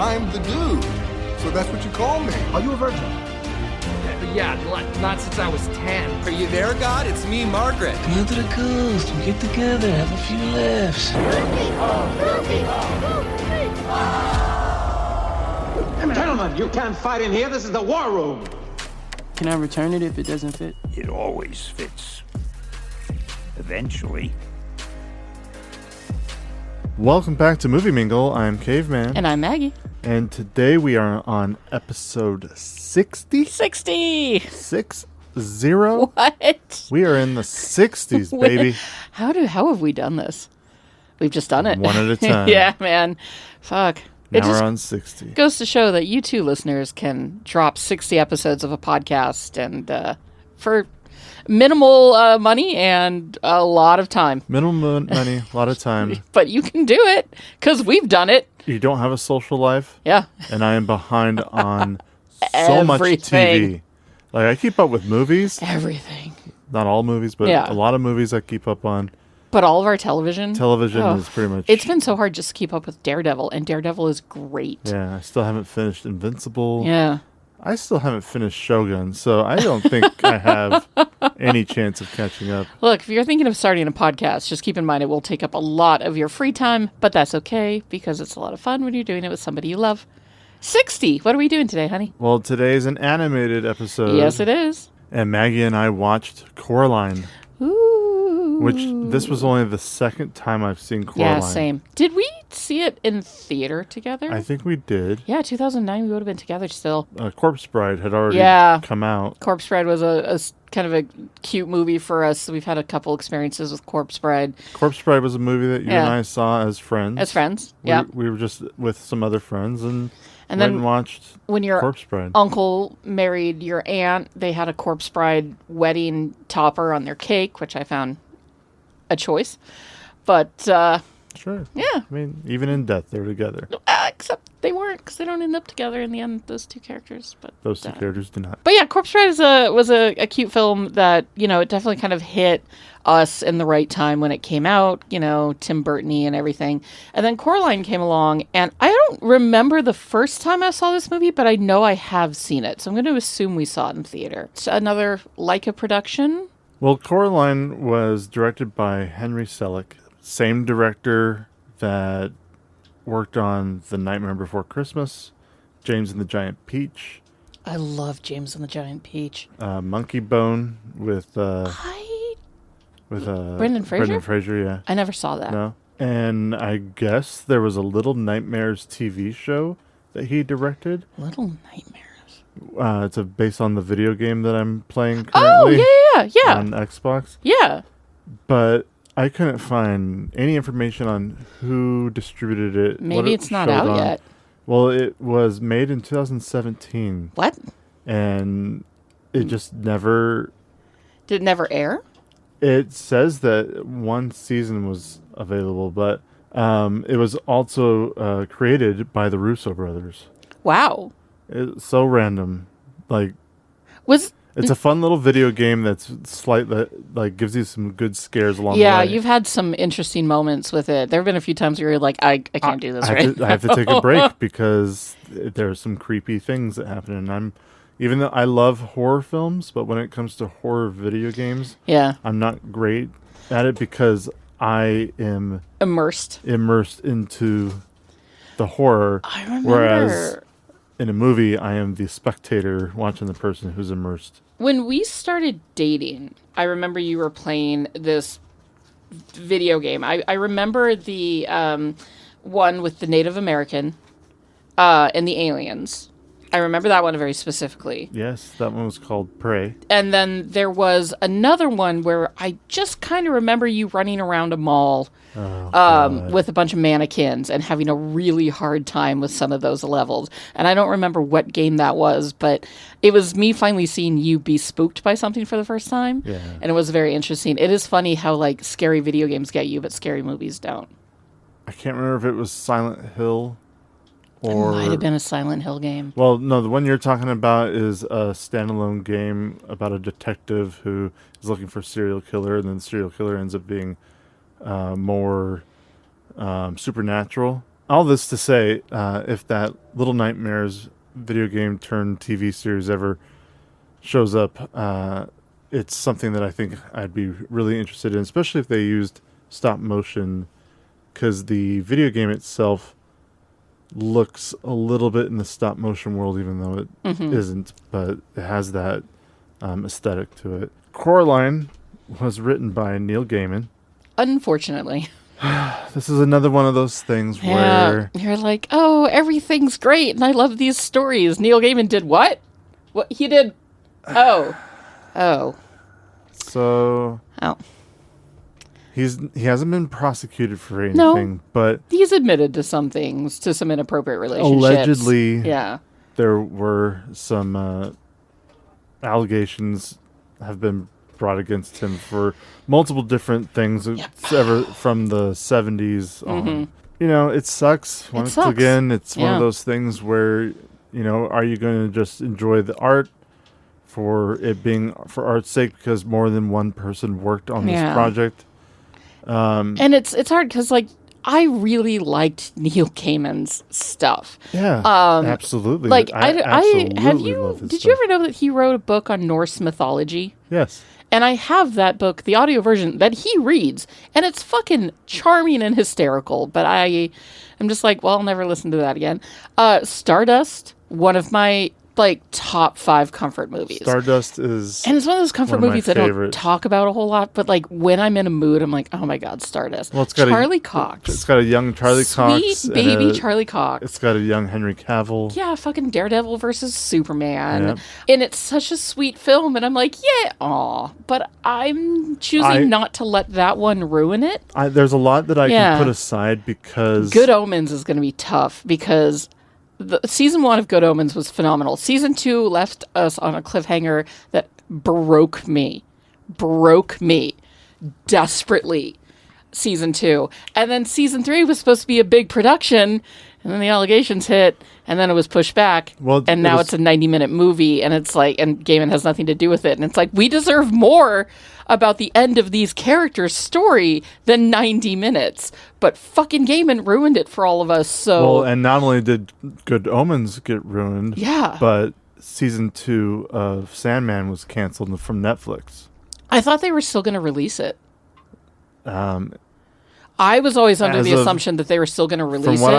I'm the dude. So that's what you call me. Are you a virgin? Yeah, not since I was 10. Are you there, God? It's me, Margaret. Come on to the coast. We get together, have a few laughs. Gentlemen, you can't fight in here. This is the war room. Can I return it if it doesn't fit? It always fits. Eventually. Welcome back to Movie Mingle. I'm Caveman. And I'm Maggie. And today we are on episode 60? 60! 60? What? We are in the 60s, baby. How have we done this? We've just done it. One at a time. Yeah, man. Fuck. Now we're on 60. Goes to show that you two listeners can drop 60 episodes of a podcast and for minimal money and a lot of time. Minimal money, a lot of time. But you can do it because we've done it. You don't have a social life? Yeah. And I am behind on so much TV. Like, I keep up with movies. Everything. Not all movies, but a lot of movies I keep up on. But all of our television? Television is pretty much... It's been so hard just to keep up with Daredevil, and Daredevil is great. Yeah, I still haven't finished Invincible. Yeah. I still haven't finished Shogun, so I don't think I have any chance of catching up. Look, if you're thinking of starting a podcast, just keep in mind it will take up a lot of your free time, but that's okay because it's a lot of fun when you're doing it with somebody you love. 60! What are we doing today, honey? Well, today's an animated episode. Yes, it is. And Maggie and I watched Coraline. Ooh. Which, this was only the second time I've seen Coraline. Yeah, same. Did we see it in theater together? I think we did. Yeah, 2009, we would have been together still. Corpse Bride had already come out. Corpse Bride was a kind of a cute movie for us. We've had a couple experiences with Corpse Bride. Corpse Bride was a movie that you and I saw as friends. As friends, yeah. We were just with some other friends and went then and watched when your Corpse Bride. Uncle married your aunt, they had a Corpse Bride wedding topper on their cake, which I found a choice. But, sure. Yeah. I mean, even in death, they're together. Except they weren't, because they don't end up together in the end, those two characters. But those two characters do not. But yeah, Corpse Bride was a cute film that, it definitely kind of hit us in the right time when it came out, Tim Burton-y and everything. And then Coraline came along, and I don't remember the first time I saw this movie, but I know I have seen it. So I'm going to assume we saw it in theater. It's another Leica production. Well, Coraline was directed by Henry Selick, same director that worked on The Nightmare Before Christmas, James and the Giant Peach. I love James and the Giant Peach. Monkey Bone with Brendan Fraser? Brendan Fraser, yeah. I never saw that. No. And I guess there was a Little Nightmares TV show that he directed. Little Nightmares. It's based on the video game that I'm playing currently. Oh, yeah. On Xbox. Yeah. But I couldn't find any information on who distributed it. Maybe it's not out yet. Well, it was made in 2017. What? And it just never... Did it never air? It says that one season was available, but it was also created by the Russo brothers. Wow. It's so random. Like, it's a fun little video game that's slightly, like, gives you some good scares along the way. Yeah, you've had some interesting moments with it. There have been a few times where you're like, I can't do this I have to take a break because there are some creepy things that happen. And even though I love horror films, but when it comes to horror video games, I'm not great at it because I am immersed into the horror. I remember. Whereas in a movie, I am the spectator watching the person who's immersed. When we started dating, I remember you were playing this video game. I remember the one with the Native American and the aliens. I remember that one very specifically. Yes, that one was called Prey. And then there was another one where I just kind of remember you running around a mall with a bunch of mannequins and having a really hard time with some of those levels. And I don't remember what game that was, but it was me finally seeing you be spooked by something for the first time. Yeah. And it was very interesting. It is funny how, like, scary video games get you, but scary movies don't. I can't remember if it was Silent Hill. Or, it might have been a Silent Hill game. Well, no, the one you're talking about is a standalone game about a detective who is looking for a serial killer, and then the serial killer ends up being more supernatural. all this to say, if that Little Nightmares video game turned TV series ever shows up, it's something that I think I'd be really interested in, especially if they used stop motion, because the video game itself looks a little bit in the stop motion world, even though it isn't, but it has that aesthetic to it. Coraline was written by Neil Gaiman. Unfortunately. This is another one of those things where you're like, oh, everything's great, and I love these stories. Neil Gaiman did what? What he did? Oh. So. Oh. He hasn't been prosecuted for anything, but he's admitted to some things, to some inappropriate relationships. Allegedly, yeah, there were some allegations have been brought against him for multiple different things, ever from the 70s on. You know, it sucks. Once again, it's one of those things where, you know, are you going to just enjoy the art for it being for art's sake because more than one person worked on this project? And it's hard because, like, I really liked Neil Gaiman's stuff. Yeah, absolutely. Like, absolutely did you ever know that he wrote a book on Norse mythology? Yes. And I have that book, the audio version, that he reads, and it's fucking charming and hysterical, but I'm just like, well, I'll never listen to that again. Stardust, one of my, like, top 5 comfort movies. Stardust is... And it's one of those comfort movies I don't talk about a whole lot, but, like, when I'm in a mood, I'm like, oh my God, Stardust. Well, it's got Charlie Cox. It's got a young Charlie Cox. Sweet baby Charlie Cox. It's got a young Henry Cavill. Yeah, fucking Daredevil versus Superman. Yep. And it's such a sweet film, and I'm like, yeah, aw. But I'm choosing not to let that one ruin it. There's a lot that I can put aside because... Good Omens is going to be tough because... Season 1 of Good Omens was phenomenal. Season 2 left us on a cliffhanger that broke me desperately. Season 2. And then Season 3 was supposed to be a big production, and then the allegations hit, and then it was pushed back. Well, and now it's a 90-minute movie, and it's like, and Gaiman has nothing to do with it. And it's like, we deserve more about the end of these characters' story than 90 minutes. But fucking Gaiman ruined it for all of us, so... Well, and not only did Good Omens get ruined, but Season 2 of Sandman was canceled from Netflix. I thought they were still going to release it. I was always under the assumption that they were still going to release it. From what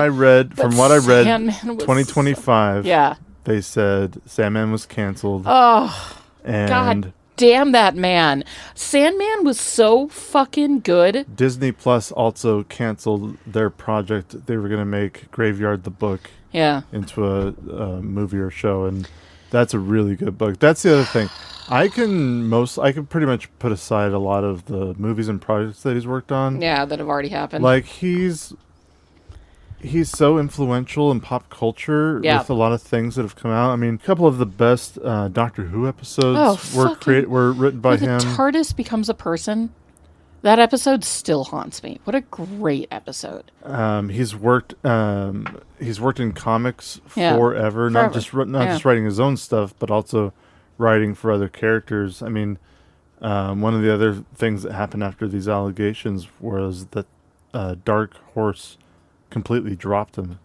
I read, 2025, they said Sandman was canceled. Oh, and God damn that man. Sandman was so fucking good. Disney Plus also canceled their project. They were going to make Graveyard the Book into a movie or show, and that's a really good book. That's the other thing. I can pretty much put aside a lot of the movies and projects that he's worked on. Yeah, that have already happened. Like, he's so influential in pop culture with a lot of things that have come out. I mean, a couple of the best Doctor Who episodes were written by him. The TARDIS becomes a person. That episode still haunts me. What a great episode. He's worked in comics forever. Not just writing his own stuff, but also writing for other characters. I mean, one of the other things that happened after these allegations was that Dark Horse completely dropped him,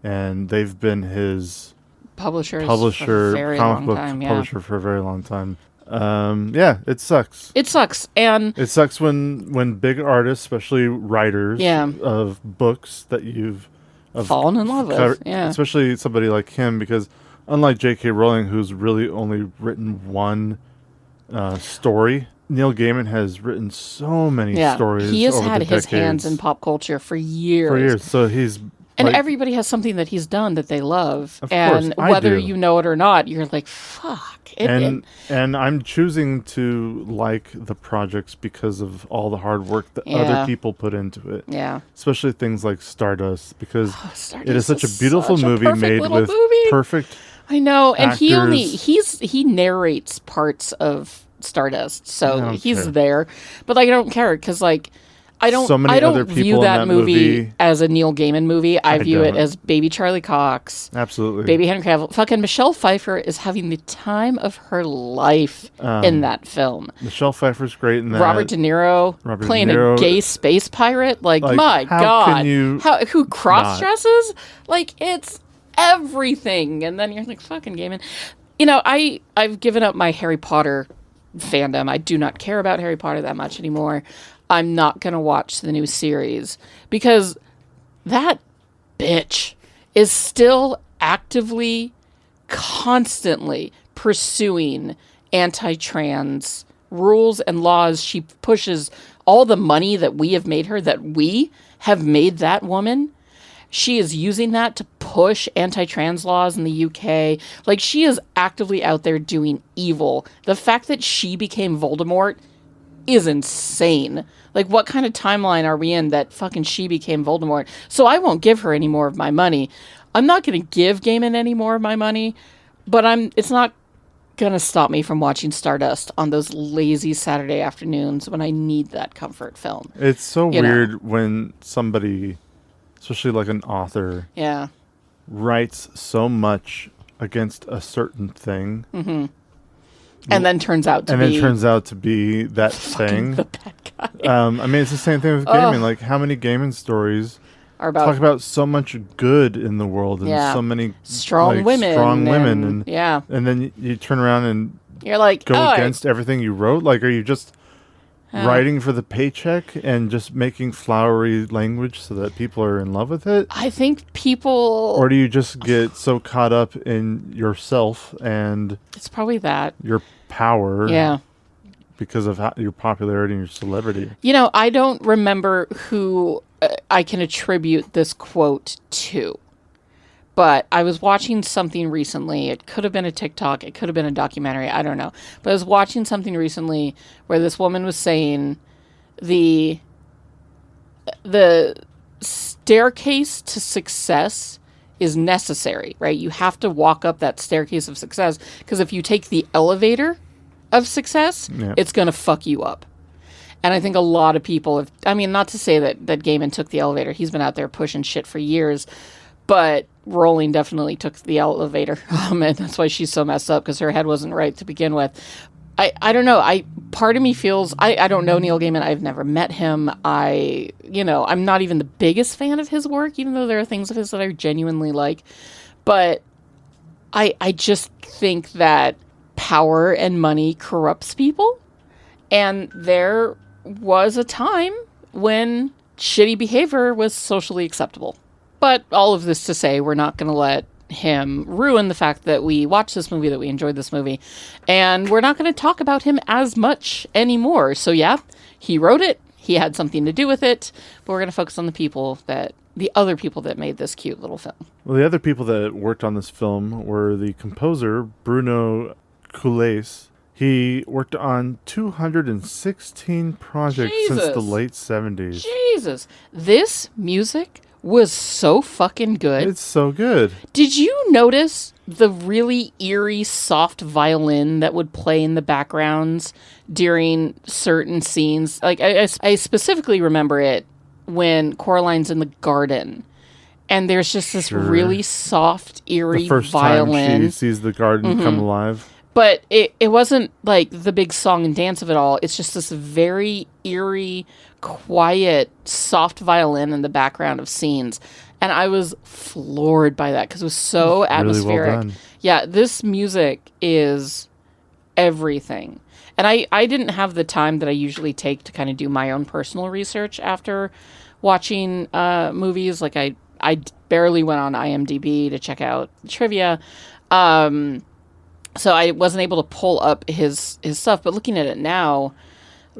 and they've been his publisher, comic book publisher for a very long time. It sucks. It sucks, and it sucks when big artists, especially writers of books that you've fallen in love with, especially somebody like him, because unlike J.K. Rowling, who's really only written one story, Neil Gaiman has written so many stories. He has had his hands in pop culture for years. So he's... And everybody has something that he's done that they love. And whether you know it or not, you're like, fuck. And I'm choosing to like the projects because of all the hard work that other people put into it. Yeah. Especially things like Stardust, because it is such a beautiful movie made with perfect I know. And actors. he narrates parts of Stardust, so he's there. But, like, I don't care because, like, I don't. so many I don't other people view in that movie as a Neil Gaiman movie. I view it as Baby Charlie Cox, absolutely, Baby Henry Cavill. Fucking Michelle Pfeiffer is having the time of her life in that film. Michelle Pfeiffer's great in that. Robert De Niro playing a gay space pirate. Like my God, who cross dresses? Like it's everything. And then you're like, fucking Gaiman. You know, I've given up my Harry Potter fandom. I do not care about Harry Potter that much anymore. I'm not going to watch the new series because that bitch is still actively, constantly pursuing anti-trans rules and laws. She pushes all the money that we have made her, that we have made that woman. She is using that to push anti-trans laws in the UK. Like, she is actively out there doing evil. The fact that she became Voldemort is insane. Like, what kind of timeline are we in that fucking she became Voldemort? So I won't give her any more of my money. I'm not going to give Gaiman any more of my money, but it's not going to stop me from watching Stardust on those lazy Saturday afternoons when I need that comfort film. It's so weird when somebody, especially like an author, writes so much against a certain thing. Mm-hmm. And then turns out to be that thing. The bad guy. I mean, it's the same thing with Gaiman. Like, how many Gaiman stories talk about so much good in the world and so many strong women, and then you turn around and you're like, go against everything you wrote. Like, are you just writing for the paycheck and just making flowery language so that people are in love with it? I think people... Or do you just get so caught up in yourself and... It's probably that. Your power. Yeah. Because of your popularity and your celebrity. You know, I don't remember who I can attribute this quote to. But I was watching something recently. It could have been a TikTok. It could have been a documentary. I don't know. But I was watching something recently where this woman was saying the staircase to success is necessary, right? You have to walk up that staircase of success because if you take the elevator of success, it's going to fuck you up. And I think a lot of people have... I mean, not to say that Gaiman took the elevator. He's been out there pushing shit for years. But Rowling definitely took the elevator. And that's why she's so messed up, because her head wasn't right to begin with. I don't know. Part of me feels... I don't know Neil Gaiman. I've never met him. I'm not even the biggest fan of his work, even though there are things of his that I genuinely like. But I just think that power and money corrupts people. And there was a time when shitty behavior was socially acceptable. But all of this to say, we're not going to let him ruin the fact that we watched this movie, that we enjoyed this movie. And we're not going to talk about him as much anymore. So yeah, he wrote it. He had something to do with it. But we're going to focus on the other people that made this cute little film. Well, the other people that worked on this film were the composer, Bruno Coulais. He worked on 216 projects since the late 70s. Jesus. This music was so fucking good. It's so good. Did you notice the really eerie, soft violin that would play in the backgrounds during certain scenes? Like, I specifically remember it when Coraline's in the garden. And there's just this really soft, eerie violin. The first time she sees the garden come alive. But it wasn't like the big song and dance of it all. It's just this very eerie, quiet, soft violin in the background of scenes. And I was floored by that because it was so atmospheric. Really well done. Yeah, this music is everything. And I didn't have the time that I usually take to kind of do my own personal research after watching movies. Like I barely went on IMDb to check out trivia. So I wasn't able to pull up his stuff, but looking at it now,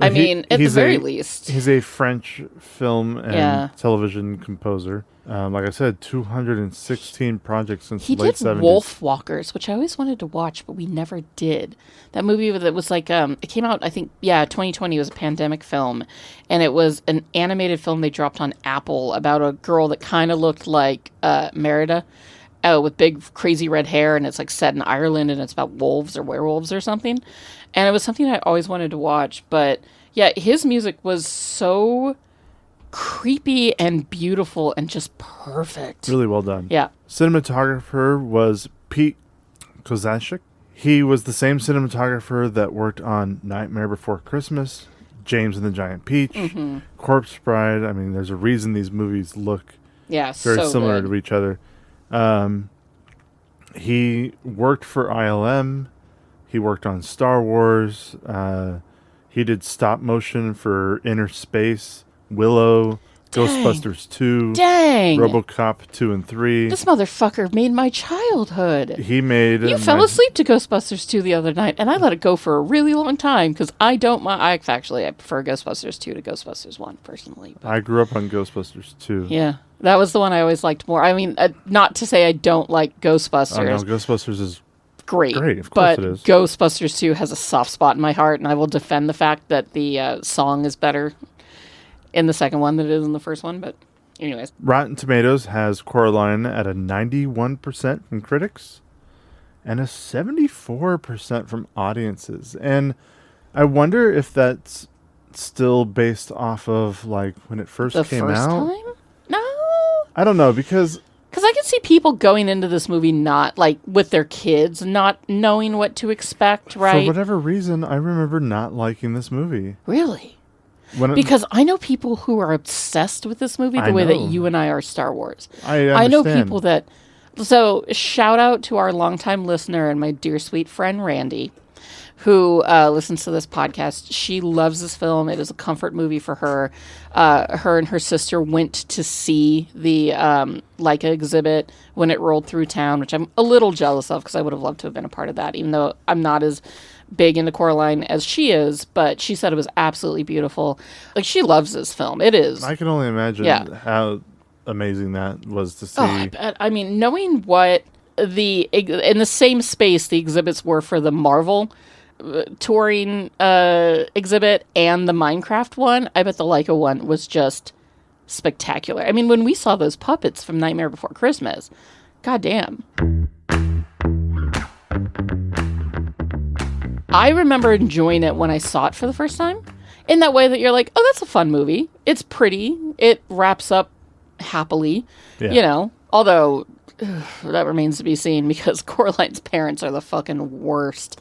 at the very least. He's a French film and television composer. Like I said, 216 projects since the late 70s. He did Wolf Walkers, which I always wanted to watch, but we never did. That movie that was like, it came out, I think, 2020. It was a pandemic film. And it was an animated film they dropped on Apple about a girl that kind of looked like Merida. With big, crazy red hair, and it's like set in Ireland, and it's about wolves or werewolves or something. And it was something I always wanted to watch. But yeah, his music was so creepy and beautiful and just perfect. Really well done. Yeah. Cinematographer was Pete Kozachik. He was the same cinematographer that worked on Nightmare Before Christmas, James and the Giant Peach, Corpse Bride. I mean, there's a reason these movies look very similar to each other. He worked for ILM. He worked on Star Wars. He did stop motion for Inner Space, Willow, Ghostbusters 2, RoboCop 2 and 3. This motherfucker made my childhood. He made... You fell asleep to Ghostbusters 2 the other night, and I let it go for a really long time, because I don't mind... I prefer Ghostbusters 2 to Ghostbusters 1, personally. But. I grew up on Ghostbusters 2. Yeah. That was the one I always liked more. I mean, not to say I don't like Ghostbusters. Oh, no, Ghostbusters is... Great, of course it is. Ghostbusters 2 has a soft spot in my heart, and I will defend the fact that the song is better in the second one than it is in the first one, but anyways. Rotten Tomatoes has Coraline at a 91% from critics and a 74% from audiences. And I wonder if that's still based off of, like, when it first came out. Time? No. I don't know, because I can see people going into this movie not, like, with their kids, not knowing what to expect, right? For whatever reason, I remember not liking this movie. Really? Because I know people who are obsessed with this movie the way that you and I are Star Wars. I know people that... So, shout out to our longtime listener and my dear sweet friend, Randy, who listens to this podcast. She loves this film. It is a comfort movie for her. Her and her sister went to see the Leica exhibit when it rolled through town, which I'm a little jealous of because I would have loved to have been a part of that, even though I'm not as big into Coraline as she is. But she said it was absolutely beautiful. Like, she loves this film. It is. I can only imagine how amazing that was to see. I mean, knowing what in the same space the exhibits were for the Marvel touring exhibit and the Minecraft one, I bet the Leica one was just spectacular. I mean, when we saw those puppets from Nightmare Before Christmas, goddamn. I remember enjoying it when I saw it for the first time, in that way that you're like, oh, that's a fun movie. It's pretty. It wraps up happily, you know, although that remains to be seen because Coraline's parents are the fucking worst.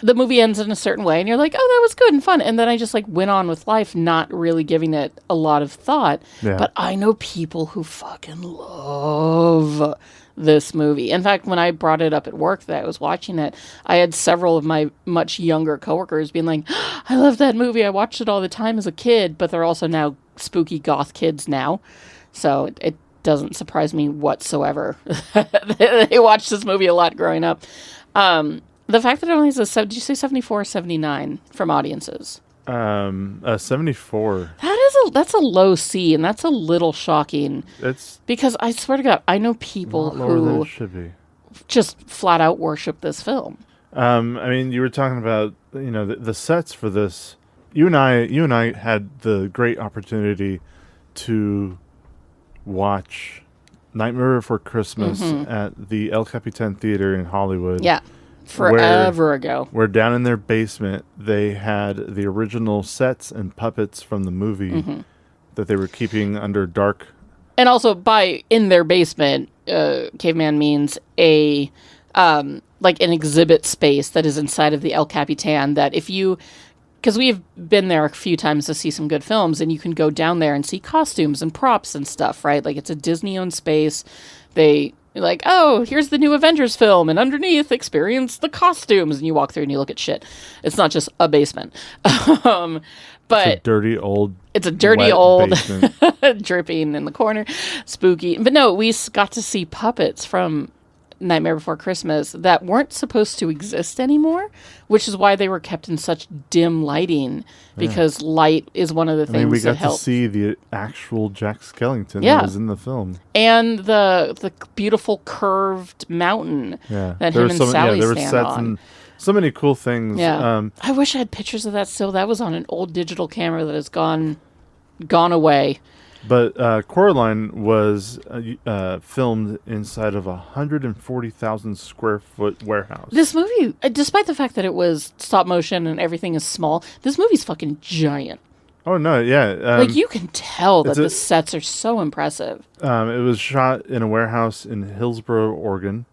The movie ends in a certain way and you're like, oh, that was good and fun. And then I just, like, went on with life, not really giving it a lot of thought. Yeah. But I know people who fucking love this movie. In fact, when I brought it up at work that I was watching it, I had several of my much younger coworkers being like, I love that movie. I watched it all the time as a kid, but they're also now spooky goth kids now. So it doesn't surprise me whatsoever. They watched this movie a lot growing up. The fact that it only has did you say 74 or 79 from audiences? 74. That's a low C, and that's a little shocking. It's because I swear to God, I know people who should be just flat out worship this film. I mean, you were talking about, you know, the sets for this. You and I had the great opportunity to watch Nightmare Before Christmas at the El Capitan Theater in Hollywood. Yeah, forever ago. Where down in their basement, they had the original sets and puppets from the movie that they were keeping under dark. And also, in their basement, Caveman means a like an exhibit space that is inside of the El Capitan that if you... Because we've been there a few times to see some good films, and you can go down there and see costumes and props and stuff, right? Like, it's a Disney-owned space. They, like, oh, here's the new Avengers film, and underneath, experience the costumes. And you walk through and you look at shit. It's not just a basement. But it's a dirty old basement. Dripping in the corner. Spooky. But no, we got to see puppets from Nightmare Before Christmas that weren't supposed to exist anymore, which is why they were kept in such dim lighting, because light is one of the things we that got to see the actual Jack Skellington that was in the film. And the beautiful curved mountain that him and Sally stand on. And so many cool things. Yeah. I wish I had pictures of that still. That was on an old digital camera that has gone away. But Coraline was filmed inside of a 140,000 square foot warehouse. This movie, despite the fact that it was stop motion and everything is small, this movie's fucking giant. Oh, no, yeah. Like, you can tell that the sets are so impressive. It was shot in a warehouse in Hillsboro, Oregon.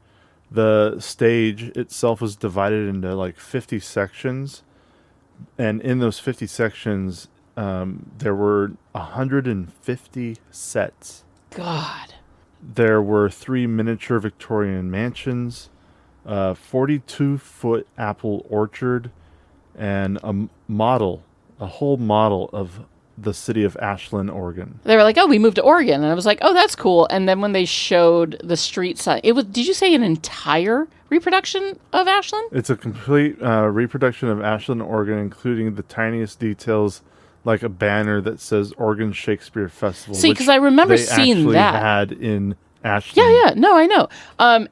The stage itself was divided into like 50 sections. And in those 50 sections, there were 150 sets. God. There were 3 miniature Victorian mansions, 42-foot apple orchard, and a whole model of the city of Ashland, Oregon. They were like, "Oh, we moved to Oregon," and I was like, "Oh, that's cool." And then when they showed the street sign, it was. Did you say an entire reproduction of Ashland? It's a complete reproduction of Ashland, Oregon, including the tiniest details, like a banner that says Oregon Shakespeare Festival. See, because I remember seeing that had in Ashland. Yeah. No, I know.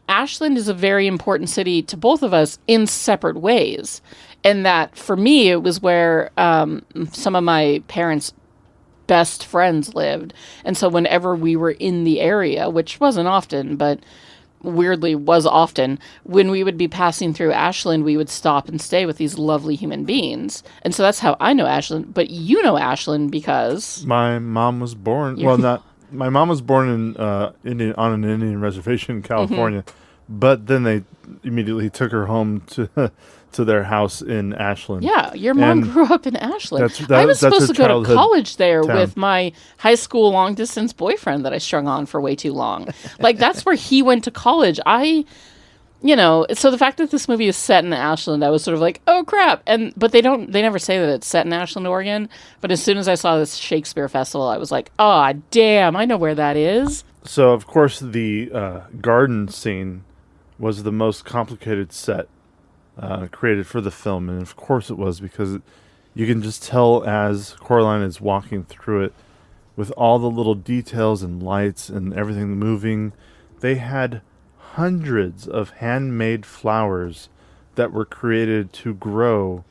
Ashland is a very important city to both of us in separate ways. And that, for me, it was where some of my parents' best friends lived. And so whenever we were in the area, which wasn't often, but weirdly was often, when we would be passing through Ashland, we would stop and stay with these lovely human beings. And so that's how I know Ashland. But you know Ashland because... My mom was born... My mom was born in on an Indian reservation in California. But then they immediately took her home to their house in Ashland. Yeah, your mom grew up in Ashland. I was supposed to go to college there with my high school long-distance boyfriend that I strung on for way too long. Like, that's where he went to college. So the fact that this movie is set in Ashland, I was sort of like, oh, crap. But they never say that it's set in Ashland, Oregon. But as soon as I saw this Shakespeare Festival, I was like, oh, damn, I know where that is. So, of course, the garden scene was the most complicated set created for the film, and of course it was, because you can just tell as Coraline is walking through it with all the little details and lights and everything moving. They had hundreds of handmade flowers that were created to grow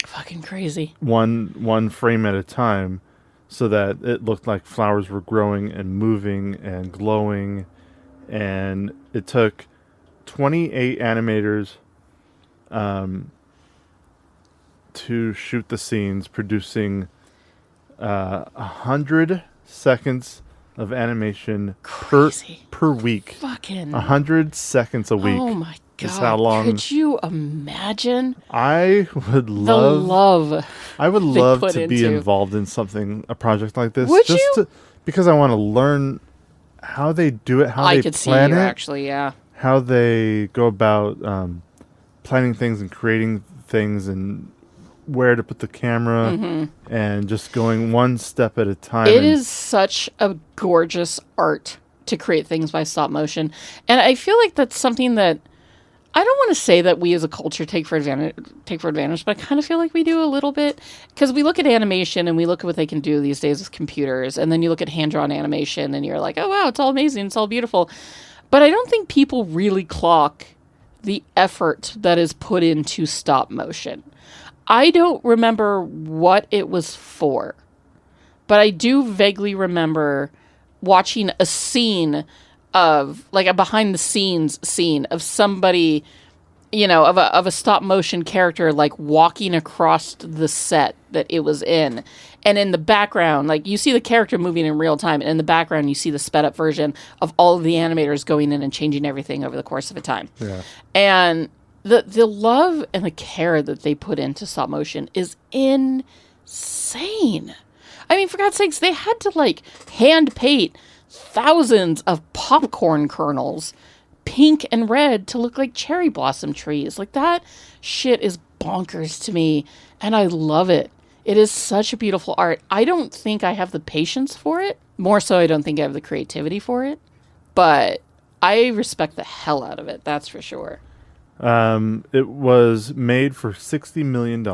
fucking crazy one frame at a time, so that it looked like flowers were growing and moving and glowing. And it took 28 animators to shoot the scenes, producing 100 seconds of animation per week. Fucking 100 seconds a week. Oh my god! Is how long? Could you imagine? I would love. I would love to be involved in a project like this. Would you? Because I want to learn how they do it, how they plan it. I could see you actually, yeah. How they go about planning things and creating things, and where to put the camera, and just going one step at a time. It is such a gorgeous art to create things by stop motion. And I feel like that's something that I don't want to say that we as a culture take for advantage, but I kind of feel like we do a little bit, because we look at animation and we look at what they can do these days with computers, and then you look at hand-drawn animation and you're like, oh wow, it's all amazing, it's all beautiful. But I don't think people really clock the effort that is put into stop motion. I don't remember what it was for, but I do vaguely remember watching a scene of, like, a behind-the-scenes scene of somebody, of a stop-motion character, like, walking across the set that it was in. And in the background, like, you see the character moving in real time, and in the background you see the sped-up version of all of the animators going in and changing everything over the course of a time. Yeah. And the love and the care that they put into stop motion is insane. I mean, for God's sakes, they had to, like, hand paint thousands of popcorn kernels pink and red to look like cherry blossom trees. Like, that shit is bonkers to me, and I love it. It is such a beautiful art. I don't think I have the patience for it. More so, I don't think I have the creativity for it. But I respect the hell out of it, that's for sure. It was made for $60 million,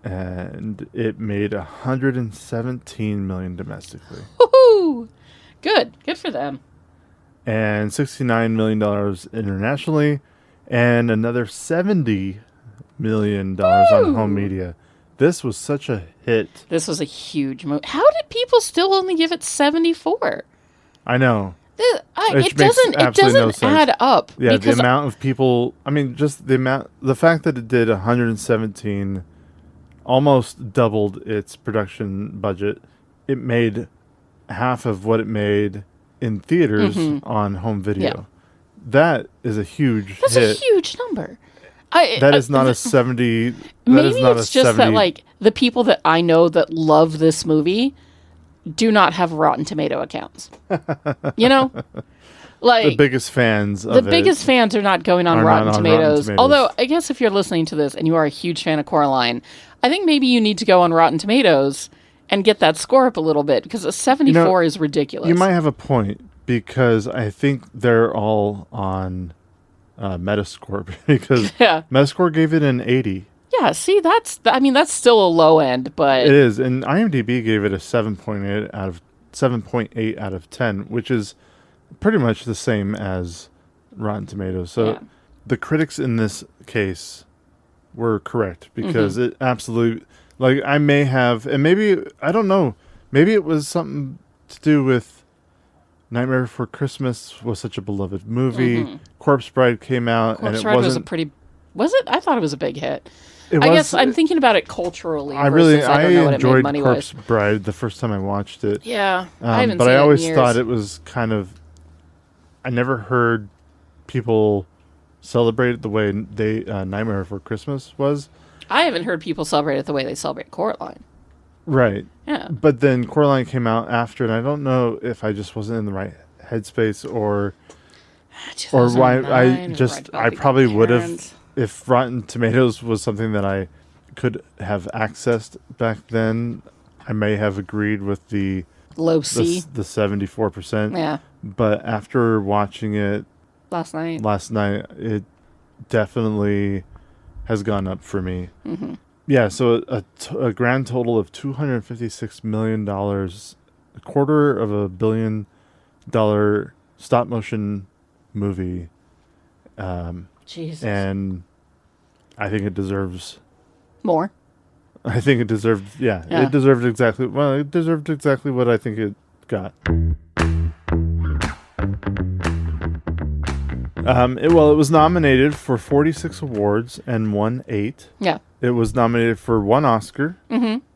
and it made $117 million domestically. Woohoo! Good for them. And $69 million internationally, and another $70 million on home media. This was such a hit. This was a huge movie. How did people still only give it 74? I know. It doesn't add up. Yeah, the amount of people. I mean, just the fact that it did 117 almost doubled its production budget. It made half of what it made in theaters on home video. Yeah. That is a huge hit. That's a huge number. That is not a 70. Maybe it's just that like the people that I know that love this movie do not have Rotten Tomato accounts. You know, like the biggest fans. The biggest fans are not going on Rotten Tomatoes. Although I guess if you're listening to this and you are a huge fan of Coraline, I think maybe you need to go on Rotten Tomatoes and get that score up a little bit because a 74 is ridiculous. You might have a point because I think they're all on Metascore because Metascore gave it an 80. Yeah, see, that's still a low end, but it is, and IMDb gave it a 7.8 out of 10, which is pretty much the same as Rotten Tomatoes. So the critics in this case were correct because it absolutely, like, I may have, and maybe I don't know, maybe it was something to do with Nightmare Before Christmas was such a beloved movie. Corpse Bride came out, Corpse Bride was a pretty. Was it? I thought it was a big hit. I guess I'm thinking about it culturally. I enjoyed Corpse Bride the first time I watched it. Yeah, I haven't but seen I always it in years. thought it was kind of. I never heard people celebrate it the way they Nightmare Before Christmas was. I haven't heard people celebrate it the way they celebrate Coraline. Right. Yeah. But then Coraline came out after, and I don't know if I just wasn't in the right headspace or why I probably would have. If Rotten Tomatoes was something that I could have accessed back then, I may have agreed with the low C, the 74%. Yeah. But after watching it last night, it definitely has gone up for me. Yeah, so a grand total of $256 million, $250 million stop motion movie. Jesus. And I think it deserves more. I think it deserved, it deserved exactly what I think it got. It was nominated for 46 awards and won 8. Yeah. It was nominated for 1 Oscar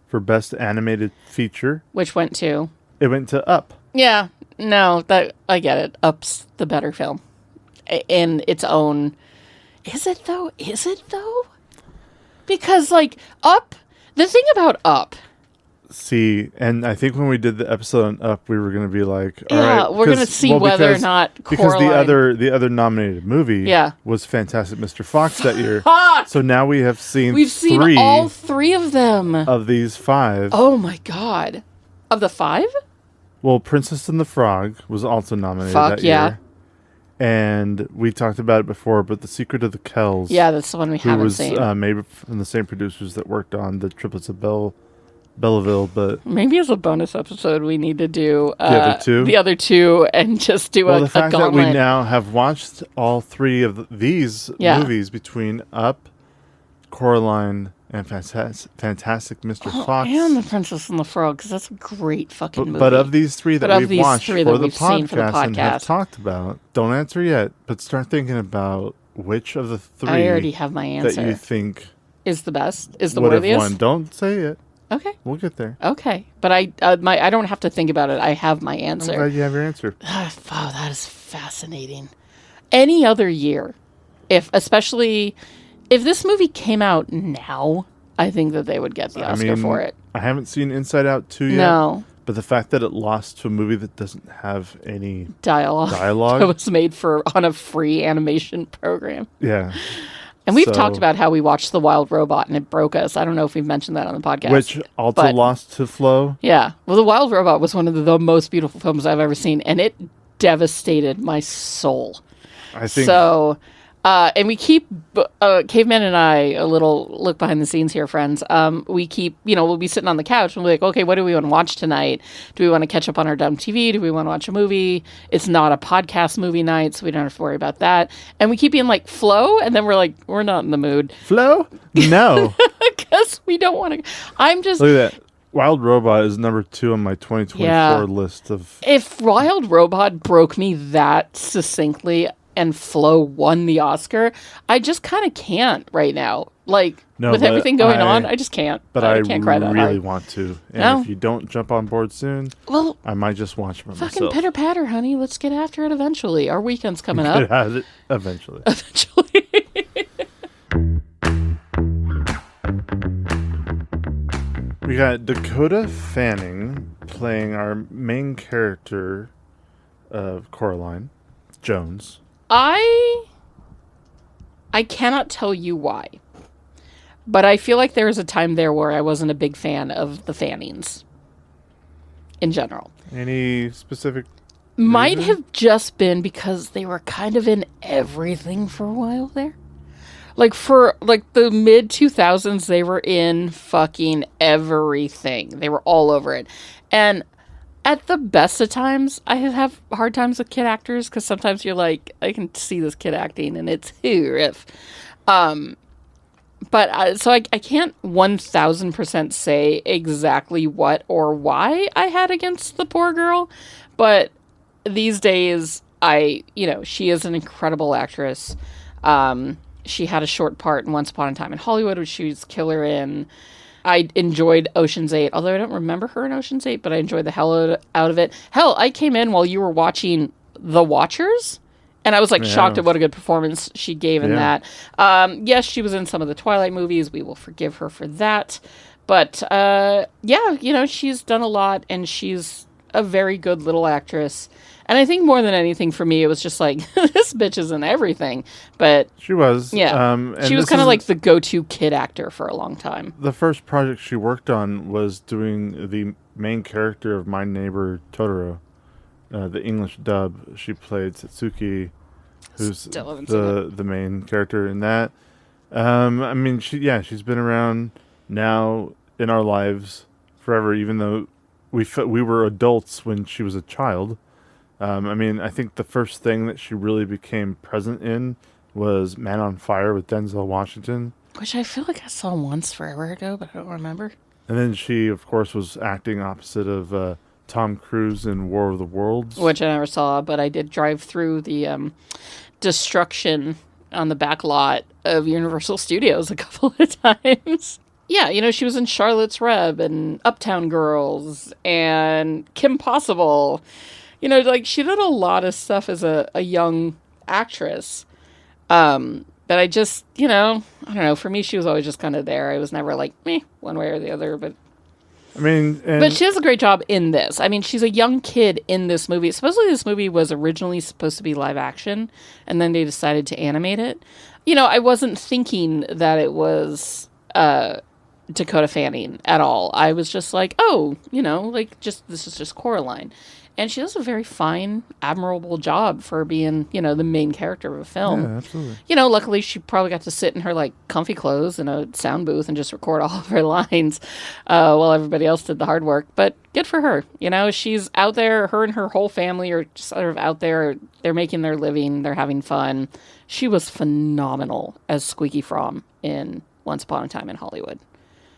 for Best Animated Feature. Which went to? It went to Up. Yeah. No, I get it. Up's the better film. In its own... Is it though? Because, like, Up... The thing about Up... See, and I think when we did the episode on Up, we were going to be like, all right, we're going to see whether or not Coraline... Because the other nominated movie was Fantastic Mr. Fox that year. So now we have seen We've seen all 3 of them. Of these 5. Oh my god. Of the 5? Well, Princess and the Frog was also nominated that year. And we talked about it before, but The Secret of the Kells. Yeah, that's the one we haven't seen. Was made from the same producers that worked on The Triplets of Belleville, but... Maybe as a bonus episode, we need to do the other two and just do the fact gauntlet. That we now have watched all 3 of these movies between Up, Coraline, and Fantastic Mr. Fox. And The Princess and the Frog, because that's a great fucking movie. But of these 3 that we've watched for the podcast and have talked about, don't answer yet, but start thinking about which of the 3 I already have my answer. That you think is the best, is the would worthiest. Have won. Don't say it. Okay. We'll get there. Okay. But I don't have to think about it. I have my answer. I'm glad you have your answer. Wow, that is fascinating. Any other year, especially if this movie came out now, I think that they would get the Oscar for it. I haven't seen Inside Out 2 yet. No. But the fact that it lost to a movie that doesn't have any dialogue that was made on a free animation program. Yeah. And we've talked about how we watched The Wild Robot and it broke us. I don't know if we've mentioned that on the podcast. Which also lost to Flow. Yeah. Well, The Wild Robot was one of the most beautiful films I've ever seen, and it devastated my soul. I think so. And we keep, Caveman and I, a little look behind the scenes here, friends. We keep, we'll be sitting on the couch and we'll be like, okay, what do we want to watch tonight? Do we want to catch up on our dumb TV? Do we want to watch a movie? It's not a podcast movie night, so we don't have to worry about that. And we keep being like, Flow? And then we're like, we're not in the mood. Flow? No. Because we don't want to. I'm just. Look at that. Wild Robot is number 2 on my 2024 list of. If Wild Robot broke me that succinctly and Flow won the Oscar, I just kind of can't right now. Like, with everything going on, I just can't. But I can't cry that hard. I really want to. And if you don't jump on board soon, well, I might just watch it for fucking myself. pitter patter, honey. Let's get after it eventually. Our weekend's coming up. Get at it eventually. Eventually. We got Dakota Fanning playing our main character of Coraline, Jones. I cannot tell you why, but I feel like there was a time there where I wasn't a big fan of the Fannings in general. Any specific Might reason? have just been because they were kind of in everything for a while there. Like, for, like, the mid-2000s, they were in fucking everything. They were all over it. And at the best of times, I have hard times with kid actors, because sometimes you're like, I can see this kid acting, and it's riff. So I can't 1,000% say exactly what or why I had against the poor girl, but these days, she is an incredible actress. She had a short part in Once Upon a Time in Hollywood, which she was killer in. I enjoyed Ocean's 8, although I don't remember her in Ocean's 8, but I enjoyed the hell out of it. Hell, I came in while you were watching The Watchers, and I was shocked at what a good performance she gave in that. Yes, she was in some of the Twilight movies. We will forgive her for that. But, she's done a lot, and she's a very good little actress. And I think more than anything for me, it was just this bitch is in everything. But she was. Yeah. She was kind of like the go-to kid actor for a long time. The first project she worked on was doing the main character of My Neighbor Totoro. The English dub. She played Satsuki, who's the main character in that. She's been around now in our lives forever, even though we were adults when she was a child. I think the first thing that she really became present in was Man on Fire with Denzel Washington. Which I feel like I saw once forever ago, but I don't remember. And then she, of course, was acting opposite of Tom Cruise in War of the Worlds. Which I never saw, but I did drive through the destruction on the back lot of Universal Studios a couple of times. Yeah, she was in Charlotte's Web and Uptown Girls and Kim Possible. She did a lot of stuff as a young actress. But I just, I don't know. For me, she was always just kind of there. I was never one way or the other. But but she does a great job in this. She's a young kid in this movie. Supposedly this movie was originally supposed to be live action, and then they decided to animate it. I wasn't thinking that it was Dakota Fanning at all. I was just this is just Coraline. And she does a very fine, admirable job for being, the main character of a film. Yeah, absolutely. Luckily she probably got to sit in her, comfy clothes in a sound booth and just record all of her lines while everybody else did the hard work. But good for her. She's out there. Her and her whole family are just sort of out there. They're making their living. They're having fun. She was phenomenal as Squeaky Fromm in Once Upon a Time in Hollywood.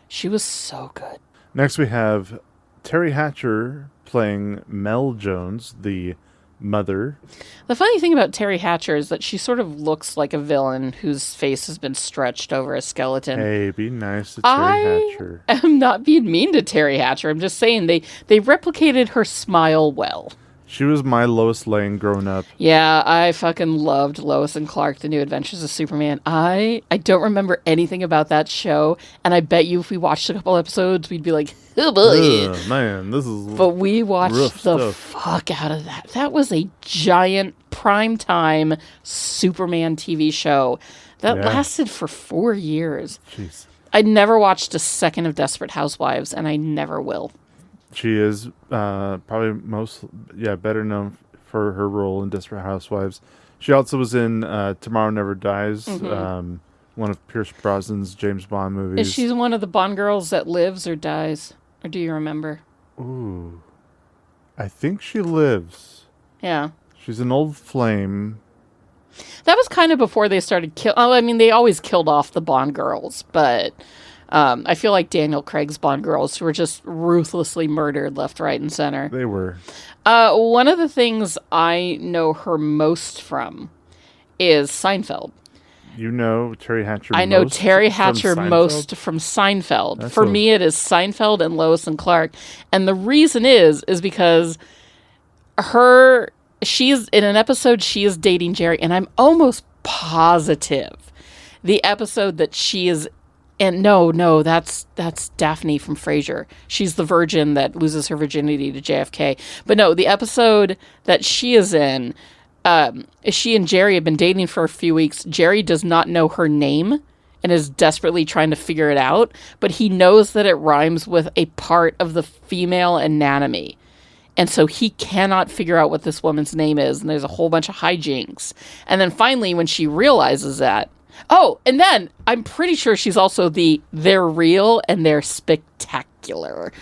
She was so good. Next we have Terry Hatcher playing Mel Jones, the mother. The funny thing about Terry Hatcher is that she sort of looks like a villain whose face has been stretched over a skeleton. Hey, be nice to Terry Hatcher. I'm not being mean to Terry Hatcher. I'm just saying they replicated her smile well. She was my Lois Lane growing up. Yeah, I fucking loved Lois and Clark, The New Adventures of Superman. I don't remember anything about that show, and I bet you if we watched a couple episodes, we'd be like, oh boy. Ugh, man, this is But we watched the stuff. fuck out of that. That was a giant primetime Superman TV show that lasted for 4 years. Jeez. I never watched a second of Desperate Housewives, and I never will. She is probably better known for her role in Desperate Housewives. She also was in Tomorrow Never Dies, one of Pierce Brosnan's James Bond movies. Is she one of the Bond girls that lives or dies? Or do you remember? Ooh. I think she lives. Yeah. She's an old flame. That was kind of before they started they always killed off the Bond girls, but I feel like Daniel Craig's Bond girls were just ruthlessly murdered left, right, and center. They were. One of the things I know her most from is Seinfeld. You know Terry Hatcher. I know Terry Hatcher most from Seinfeld. For me, it is Seinfeld and Lois and Clark, and the reason is because she's in an episode. She is dating Jerry, and I'm almost positive the episode that she is. And no, that's Daphne from Frasier. She's the virgin that loses her virginity to JFK. But no, the episode that she is in, she and Jerry have been dating for a few weeks. Jerry does not know her name and is desperately trying to figure it out, but he knows that it rhymes with a part of the female anatomy. And so he cannot figure out what this woman's name is, and there's a whole bunch of hijinks. And then finally, when she realizes that, oh, and then I'm pretty sure she's also they're real and they're spectacular.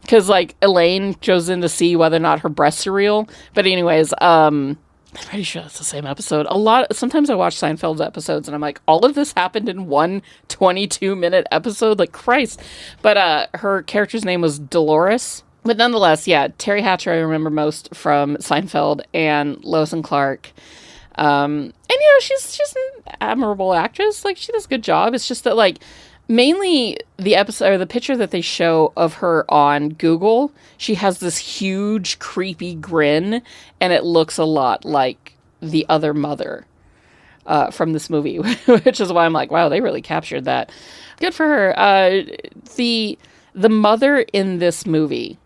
Because, like, Elaine goes in to see whether or not her breasts are real. But anyways, I'm pretty sure that's the same episode. Sometimes I watch Seinfeld episodes and I'm like, all of this happened in one 22-minute episode? Like, Christ. But her character's name was Dolores. But nonetheless, yeah, Terry Hatcher I remember most from Seinfeld and Lois and Clark. And she's an admirable actress. Like, she does a good job. It's just that, like, mainly the episode or the picture that they show of her on Google, she has this huge creepy grin, and it looks a lot like the other mother from this movie, which is why I'm like, wow, they really captured that. Good for her. The mother in this movie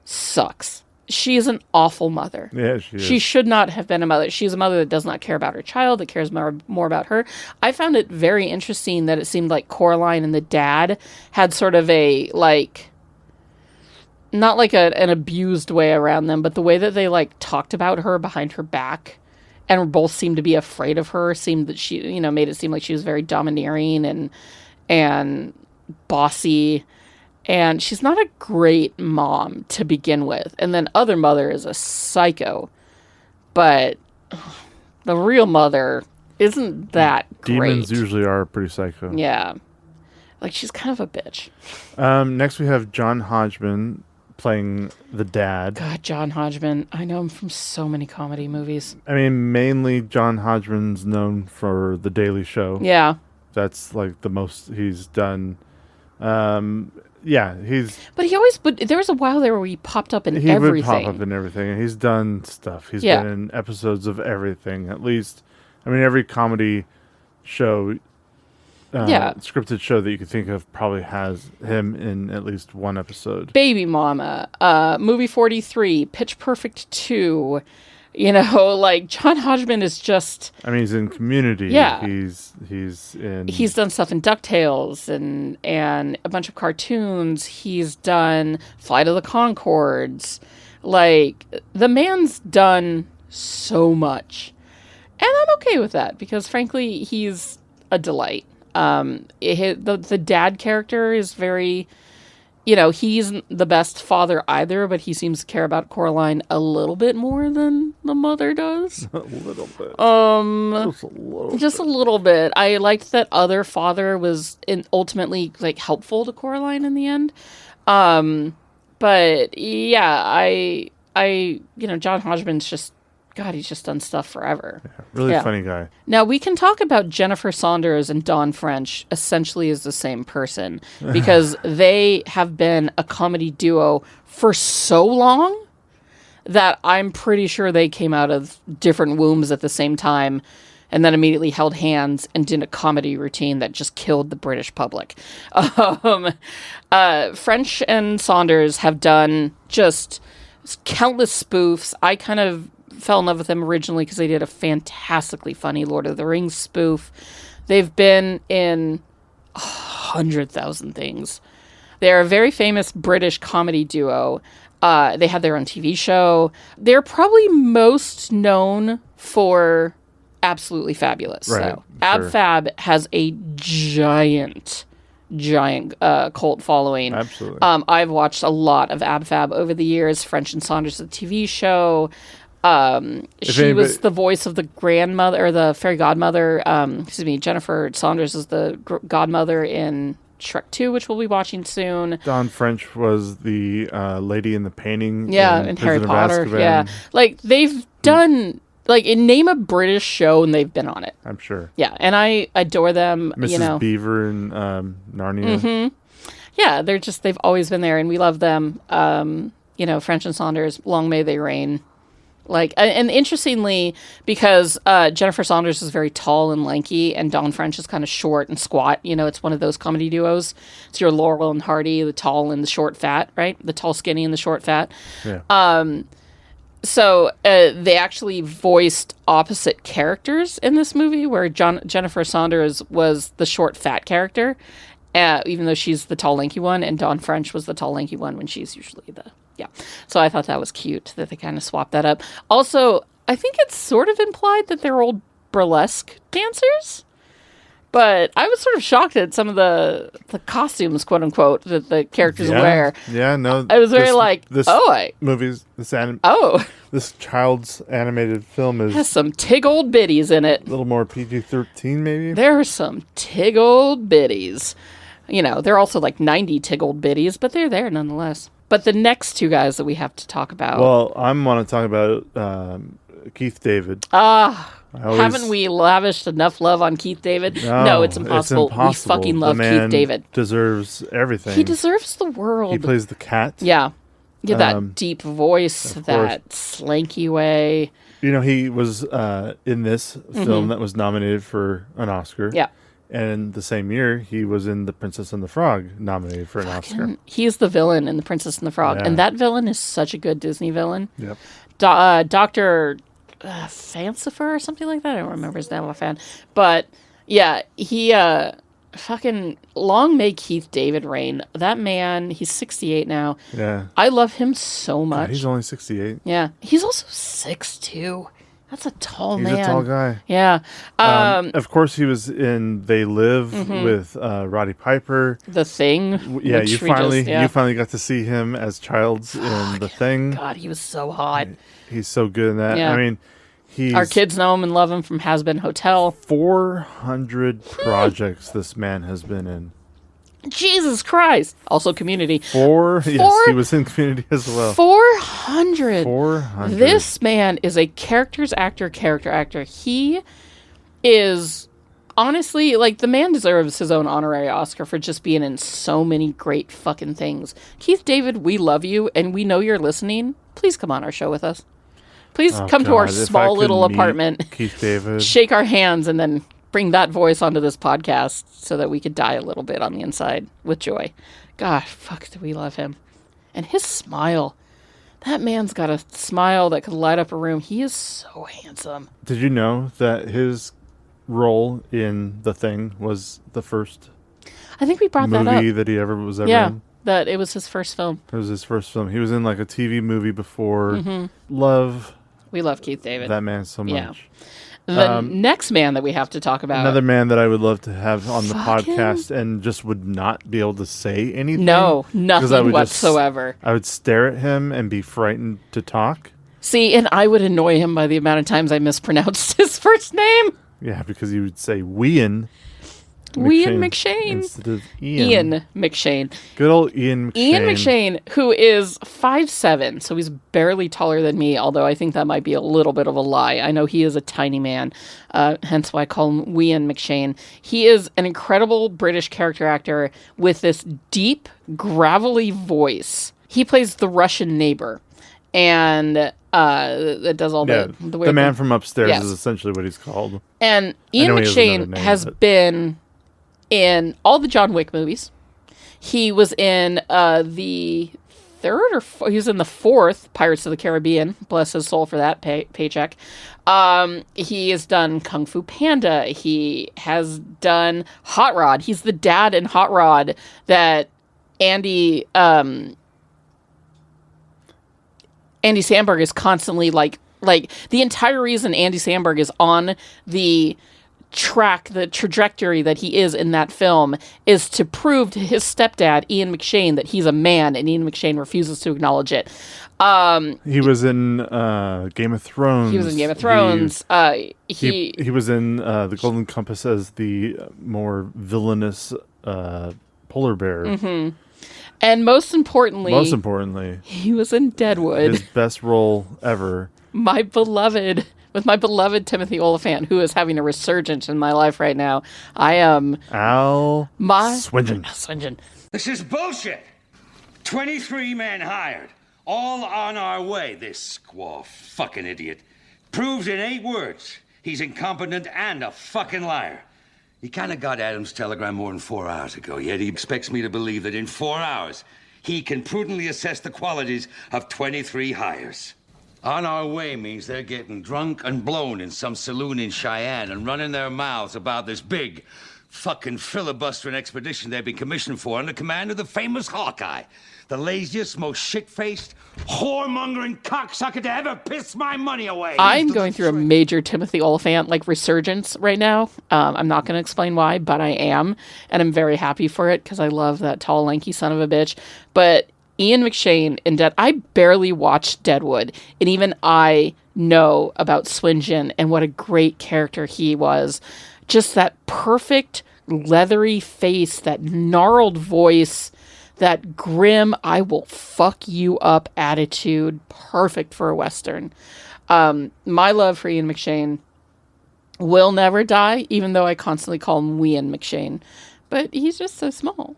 sucks. She is an awful mother. Yeah, she is. She should not have been a mother. She's a mother that does not care about her child, that cares more about her. I found it very interesting that it seemed like Coraline and the dad had sort of a, like, not like an abused way around them, but the way that they, like, talked about her behind her back and both seemed to be afraid of her, seemed that she, made it seem like she was very domineering and bossy. And she's not a great mom to begin with. And then other mother is a psycho. But the real mother isn't that great. Demons usually are pretty psycho. Yeah. Like, she's kind of a bitch. Next we have John Hodgman playing the dad. God, John Hodgman. I know him from so many comedy movies. I mean, mainly John Hodgman's known for The Daily Show. Yeah. That's, like, the most he's done. Yeah, But there was a while there where he popped up in everything. He would pop up in everything, and he's done stuff. He's been in episodes of everything, at least. I mean, every comedy show, scripted show that you could think of probably has him in at least one episode. Baby Mama, Movie 43, Pitch Perfect 2. Like, John Hodgman is just... I mean, he's in Community. Yeah. He's in... He's done stuff in DuckTales and a bunch of cartoons. He's done Flight of the Conchords. Like, the man's done so much. And I'm okay with that because, frankly, he's a delight. The dad character is very... he isn't the best father either, but he seems to care about Coraline a little bit more than the mother does. A little bit. Just a little bit. I liked that other father was ultimately, like, helpful to Coraline in the end. But yeah, John Hodgman's just, God, he's just done stuff forever. Yeah, really funny guy. Now, we can talk about Jennifer Saunders and Dawn French essentially as the same person because they have been a comedy duo for so long that I'm pretty sure they came out of different wombs at the same time and then immediately held hands and did a comedy routine that just killed the British public. French and Saunders have done just countless spoofs. I kind of fell in love with them originally because they did a fantastically funny Lord of the Rings spoof. They've been in 100,000 things. They're a very famous British comedy duo. They had their own TV show. They're probably most known for Absolutely Fabulous. Right, So Ab Fab has a giant cult following. Absolutely. I've watched a lot of Ab Fab over the years. French and Saunders, the TV show. She was the voice of the grandmother or the fairy godmother. Jennifer Saunders is the godmother in Shrek 2, which we'll be watching soon. Dawn French was the lady in the painting. Yeah, in Harry Potter. Yeah, like they've done like, name a British show and they've been on it. I'm sure. Yeah, and I adore them. Mrs. Beaver and Narnia. Mm-hmm. Yeah, they've always been there, and we love them. French and Saunders, long may they reign. Like, and interestingly, because Jennifer Saunders is very tall and lanky, and Dawn French is kind of short and squat. It's one of those comedy duos. It's your Laurel and Hardy, the tall and the short fat, right? The tall skinny and the short fat. Yeah. So they actually voiced opposite characters in this movie, where Jennifer Saunders was the short fat character, even though she's the tall lanky one, and Dawn French was the tall lanky one when she's usually the... Yeah. So I thought that was cute that they kind of swapped that up. Also, I think it's sort of implied that they're old burlesque dancers. But I was sort of shocked at some of the costumes, quote unquote, that the characters wear. Yeah, no. I was very this child's animated film has some tig old biddies in it. A little more PG-13 maybe? There are some tig old biddies. They're also like 90 tig old biddies, but they're there nonetheless. But the next two guys that we have to talk about... Well, I want to talk about Keith David. Haven't we lavished enough love on Keith David? No, it's impossible. We fucking love Keith David. Deserves everything. He deserves the world. He plays the cat. Yeah. That deep voice, that slanky way. He was in this film that was nominated for an Oscar. Yeah. And the same year, he was in The Princess and the Frog, nominated for an Oscar. He's the villain in The Princess and the Frog. Yeah. And that villain is such a good Disney villain. Yep. Dr. Fancifer or something like that. I don't remember his name offhand. But, yeah, he... fucking long may Keith David reign. That man, he's 68 now. Yeah. I love him so much. God, he's only 68. Yeah. He's also 6'2". That's a tall man. He's a tall guy. Yeah. Of course, he was in They Live with Roddy Piper. The Thing. Yeah, you finally got to see him as Childs in The Thing. God, he was so hot. He's so good in that. Yeah. I mean, our kids know him and love him from Has Been Hotel. 400 projects this man has been in. Jesus Christ. Also Community. Yes, he was in Community as well. 400. 400. This man is a character actor. He is, honestly, like, the man deserves his own honorary Oscar for just being in so many great fucking things. Keith David, we love you, and we know you're listening. Please come on our show with us. Please come to our small little apartment. Keith David. Shake our hands and then bring that voice onto this podcast so that we could die a little bit on the inside with joy. God, fuck, do we love him. And his smile. That man's got a smile that could light up a room. He is so handsome. Did you know that his role in The Thing was the first I think we brought that up. movie that he ever was in? Yeah, that it was his first film. It was his first film. He was in like a TV movie before. We love Keith David. That man so much. Yeah. The next man that we have to talk about. Another man that I would love to have on the podcast and just would not be able to say anything. No, nothing whatsoever. I would stare at him and be frightened to talk. See, and I would annoy him by the amount of times I mispronounced his first name. Yeah, because he would say Ian McShane instead of Ian McShane. Good old Ian McShane. Ian McShane, who is 5'7", so he's barely taller than me, although I think that might be a little bit of a lie. I know he is a tiny man, hence why I call him Ian McShane. He is an incredible British character actor with this deep, gravelly voice. He plays the Russian neighbor, and that does all the weird the man from upstairs is essentially what he's called. And Ian McShane has been in all the John Wick movies. He was in the he was in the fourth Pirates of the Caribbean. Bless his soul for that paycheck. He has done Kung Fu Panda. He has done Hot Rod. He's the dad in Hot Rod that Andy Samberg is constantly like the entire reason Andy Samberg is on the trajectory that he is in that film is to prove to his stepdad, Ian McShane, that he's a man, and Ian McShane refuses to acknowledge it. He was in Game of Thrones. He was in Game of Thrones. He was in The Golden Compass as the more villainous polar bear. Mm-hmm. And most importantly, he was in Deadwood. His best role ever. My beloved with my beloved Timothy Olyphant, who is having a resurgence in my life right now. I am Al Swinton. This is bullshit. 23 men hired. All on our way. This squaw fucking idiot. Proves in 8 words he's incompetent and a fucking liar. He kind of got Adam's telegram more than 4 hours ago, yet he expects me to believe that in 4 hours he can prudently assess the qualities of 23 hires. On our way means they're getting drunk and blown in some saloon in Cheyenne and running their mouths about this big fucking filibustering expedition they've been commissioned for under command of the famous Hawkeye. The laziest, most shit-faced, whoremongering cocksucker to ever piss my money away. I'm going through a major Timothy Olyphant resurgence right now. I'm not going to explain why, but I am, and I'm very happy for it because I love that tall, lanky son of a bitch. But Ian McShane in I barely watched Deadwood, and even I know about Swinton and what a great character he was. Just that perfect, leathery face, that gnarled voice, that grim, I will fuck you up attitude, perfect for a Western. My love for Ian McShane will never die, even though I constantly call him Ian McShane. But he's just so small.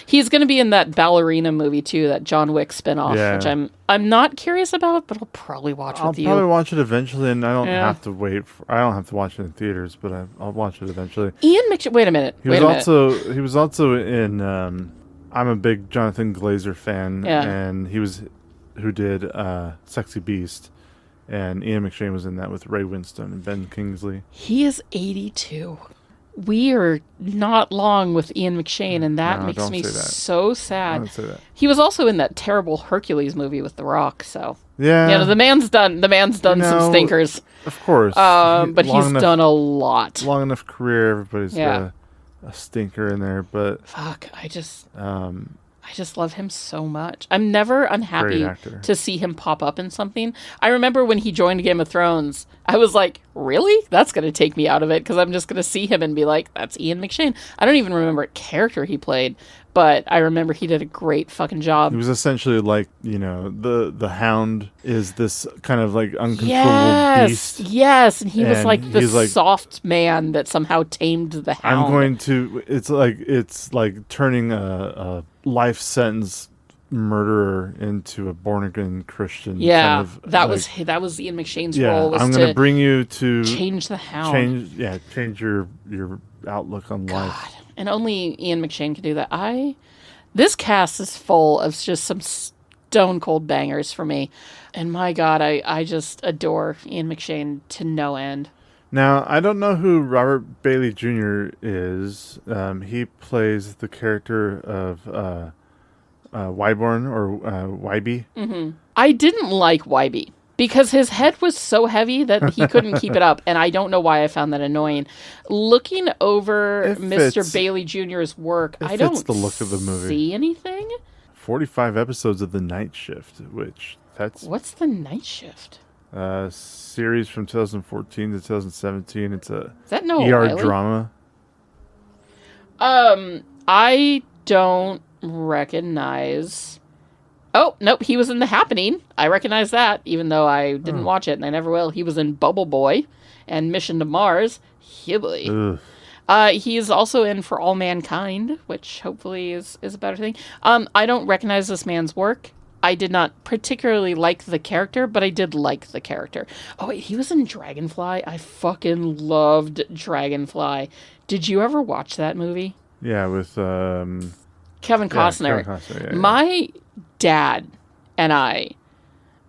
He's going to be in that ballerina movie, too, that John Wick spinoff, which I'm not curious about, but I'll probably watch with you. I'll probably watch it eventually, and I don't have to wait. I don't have to watch it in theaters, but I'll watch it eventually. Ian McShane, wait a minute. He was also in... I'm a big Jonathan Glazer fan, and who did Sexy Beast, and Ian McShane was in that with Ray Winstone and Ben Kingsley. He is 82. We are not long with Ian McShane, and that makes me so sad. Don't say that. He was also in that terrible Hercules movie with The Rock, so yeah, the man's done some stinkers, of course. But he's done a lot. Long enough career, everybody's got a stinker in there, but fuck, I just love him so much. I'm never unhappy to see him pop up in something. I remember when he joined Game of Thrones, I was like, really? That's going to take me out of it because I'm just going to see him and be like, that's Ian McShane. I don't even remember what character he played, but I remember he did a great fucking job. He was essentially like, the Hound is this kind of uncontrollable beast. Yes, and he was like the soft man that somehow tamed the Hound. It's like turning a life sentence murderer into a born again Christian. Yeah, that was Ian McShane's role. Was I'm going to bring you to change the Hound. Change your outlook on life. And only Ian McShane can do that. This cast is full of just some stone cold bangers for me, and my God, I just adore Ian McShane to no end. Now, I don't know who Robert Bailey Jr. is. He plays the character of Wyborn or Wybe. Mm-hmm. I didn't like Wybe because his head was so heavy that he couldn't keep it up, and I don't know why I found that annoying. Looking over Mr. Bailey Jr.'s work, I don't the look of the movie. See anything. 45 episodes of The Night Shift, What's The Night Shift? Series from 2014 to 2017. It's a Is that Noah ER Wiley? drama. I don't recognize. Oh, nope, he was in The Happening. I recognize that, even though I didn't watch it, and I never will. He was in Bubble Boy and Mission to Mars. He is also in For All Mankind, which hopefully is a better thing. I don't recognize this man's work. I did not particularly like the character, but I did like the character. Oh, wait, he was in Dragonfly? I fucking loved Dragonfly. Did you ever watch that movie? Yeah, with Kevin Costner. Kevin Costner, yeah. My dad and I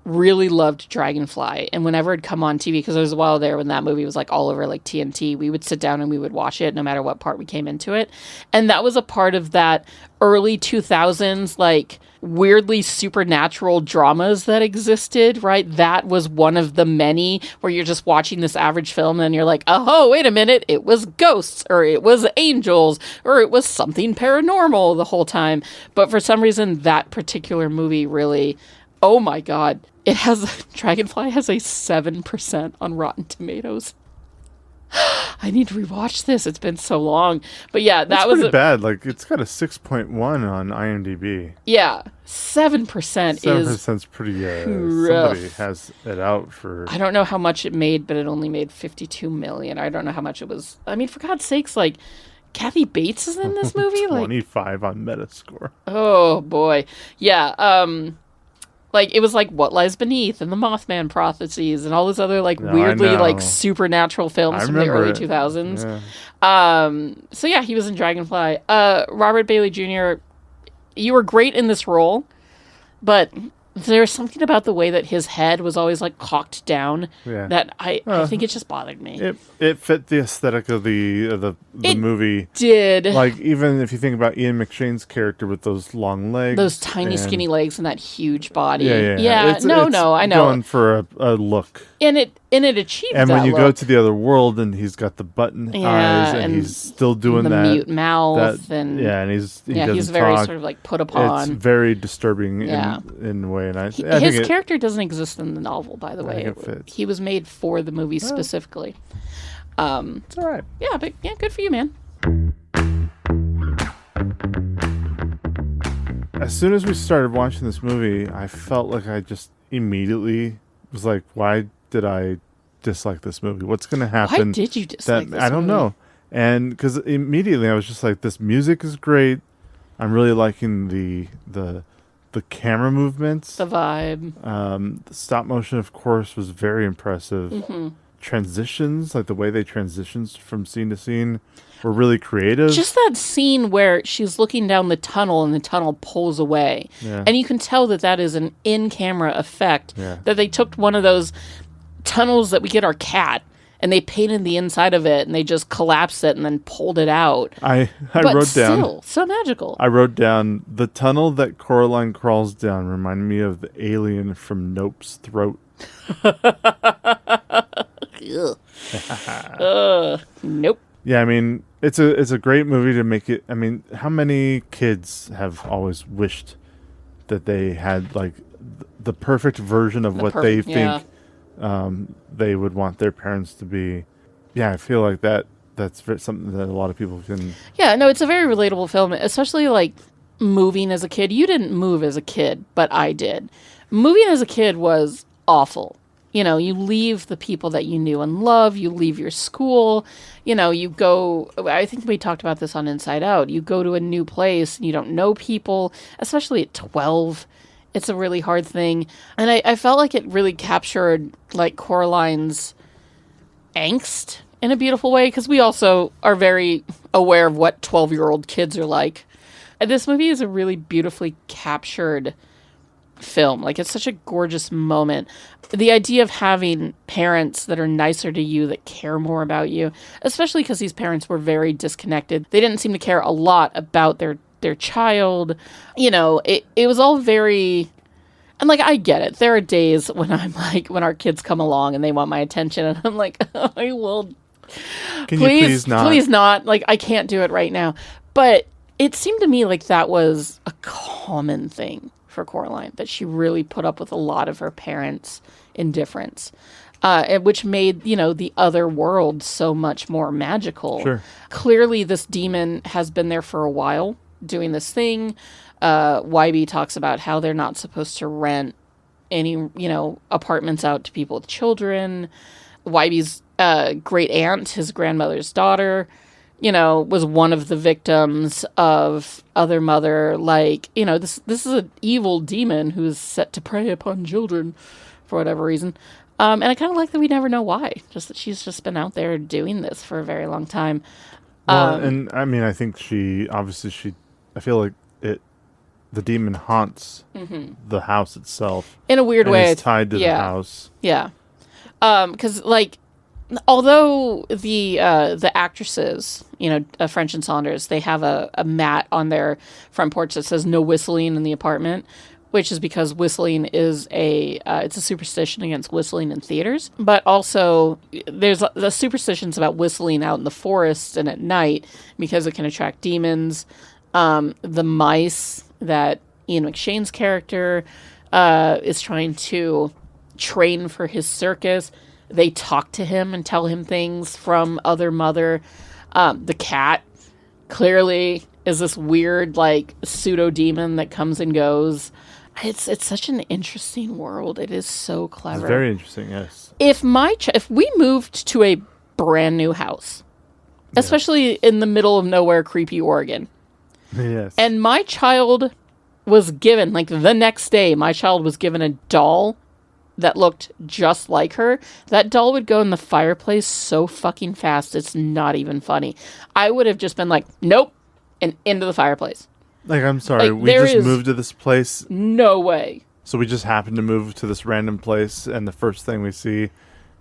really loved Dragonfly, and whenever it'd come on TV, because there was a while there when that movie was all over TNT, we would sit down and we would watch it no matter what part we came into it. And that was a part of that early 2000s weirdly supernatural dramas that existed, right? That was one of the many where you're just watching this average film and you're like, oh, wait a minute, it was ghosts, or it was angels, or it was something paranormal the whole time. But for some reason, that particular movie really, oh my God, Dragonfly has a 7% on Rotten Tomatoes. I need to rewatch this. It's been so long. But yeah, that was pretty bad. Like, it's got a 6.1 on IMDb. Yeah, 7% is 7%'s pretty somebody has it out for. I don't know how much it made, but it only made $52 million. I don't know how much it was. I mean, for God's sakes, like, Kathy Bates is in this movie? 25 on Metascore. Oh, boy. Yeah, like, it was like What Lies Beneath and the Mothman Prophecies and all those other, like, weirdly, like, supernatural films from the early 2000s. Yeah. So, yeah, he was in Dragonfly. Robert Bailey Jr., you were great in this role, but there's something about the way that his head was always, like, cocked down that I think it just bothered me. It fit the aesthetic of the movie. It did. Like, even if you think about Ian McShane's character with those long legs. Those tiny, skinny legs and that huge body. Yeah. It's I know. Going for a look. And it achieved that. And when you look. go to the other world and he's got the button eyes and he's still doing the that. mute mouth. And he's very sort of like put upon. It's very disturbing in a way. And his character doesn't exist in the novel, by the way. He was made for the movie specifically. It's all right. Yeah, but good for you, man. As soon as we started watching this movie, I felt like I just immediately was like, why did I dislike this movie? What's going to happen? Why did you dislike this movie? I don't know. And because immediately I was just like, this music is great. I'm really liking the camera movements. The vibe. The stop motion, of course, was very impressive. Mm-hmm. Transitions, like the way they transitioned from scene to scene, were really creative. Just that scene where she's looking down the tunnel and the tunnel pulls away. Yeah. And you can tell that is an in-camera effect. Yeah. That they took one of those tunnels that we get our cat and they painted the inside of it and they just collapsed it and then pulled it out. I wrote down. So magical. I wrote down, the tunnel that Coraline crawls down reminded me of the alien from Nope's throat. Nope. Yeah, I mean, it's a great movie to make it. I mean, how many kids have always wished that they had like the perfect version of what they think they would want their parents to be? Yeah, I feel like that's something that a lot of people can. Yeah, no, it's a very relatable film, especially like moving as a kid. You didn't move as a kid, but I did. Moving as a kid was awful. You know, you leave the people that you knew and love, you leave your school, you know, you go, I think we talked about this on Inside Out, you go to a new place and you don't know people, especially at 12. It's a really hard thing. And I felt like it really captured like Coraline's angst in a beautiful way, because we also are very aware of what 12-year-old kids are like. And this movie is a really beautifully captured film. Like, it's such a gorgeous moment. The idea of having parents that are nicer to you, that care more about you, especially because these parents were very disconnected. They didn't seem to care a lot about their child. You know, it was all very... And, like, I get it. There are days when I'm like, when our kids come along and they want my attention, and I'm like, oh, I will... Can you please not? Please not. Like, I can't do it right now. But it seemed to me like that was a common thing for Coraline, that she really put up with a lot of her parents' indifference, which made, you know, the other world so much more magical. Sure. Clearly, this demon has been there for a while doing this thing. YB talks about how they're not supposed to rent any, you know, apartments out to people with children. YB's great aunt, his grandmother's daughter, you know, was one of the victims of Other Mother. Like, you know, this is an evil demon who's set to prey upon children for whatever reason. And I kind of like that we never know why. Just that she's just been out there doing this for a very long time. Well, and I mean, I think I feel like the demon haunts the house itself. In a weird way. It's tied to the house. Yeah. Because, like, although the actresses, you know, French and Saunders, they have a mat on their front porch that says no whistling in the apartment, which is because whistling is it's a superstition against whistling in theaters. But also there's the superstitions about whistling out in the forest and at night because it can attract demons. The mice that Ian McShane's character is trying to train for his circus. they talk to him and tell him things from other mother. The cat clearly is this weird, like, pseudo-demon that comes and goes. It's such an interesting world. It is so clever. It's very interesting, yes. If we moved to a brand new house, especially in the middle of nowhere, creepy Oregon, yes, and my child was given, like, the next day, my child was given a doll that looked just like her, that doll would go in the fireplace so fucking fast, it's not even funny. I would have just been like, nope, and into the fireplace. Like, I'm sorry, like, we just moved to this place. No way. So we just happened to move to this random place, and the first thing we see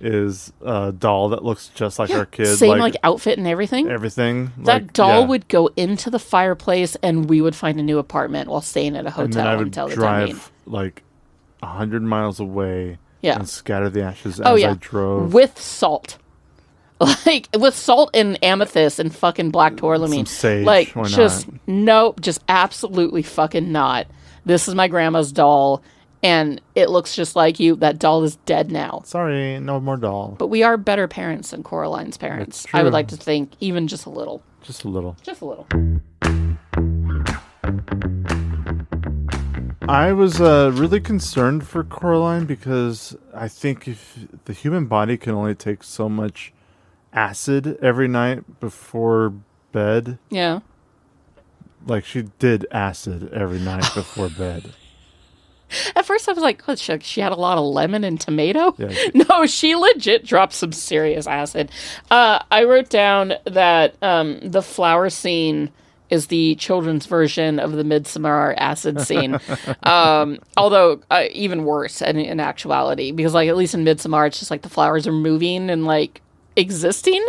is a doll that looks just like our kid. Same, like, outfit and everything. Everything. That doll would go into the fireplace, and we would find a new apartment while staying at a hotel and then I would until the drive, like, 100 miles away and scatter the ashes as I drove. With salt. Like, with salt and amethyst and fucking black tourmaline. Some sage, like, why just, not? nope, just absolutely fucking not. This is my grandma's doll, and it looks just like you. That doll is dead now. Sorry, no more doll. But we are better parents than Coraline's parents. That's true. I would like to think, even just a little. Just a little. Just a little. I was really concerned for Coraline because I think if the human body can only take so much acid every night before bed. Yeah. Like, she did acid every night before bed. At first I was like, oh, she had a lot of lemon and tomato? Yeah. No, she legit dropped some serious acid. I wrote down that the flower scene is the children's version of the Midsommar acid scene. Although even worse in actuality, because, like, at least in Midsommar, it's just like the flowers are moving and, like, existing.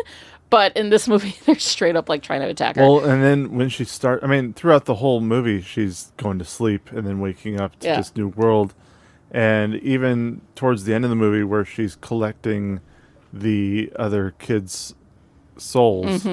But in this movie, they're straight up, like, trying to attack her. Well, and then when she throughout the whole movie, she's going to sleep and then waking up to this new world. And even towards the end of the movie, where she's collecting the other kids' souls,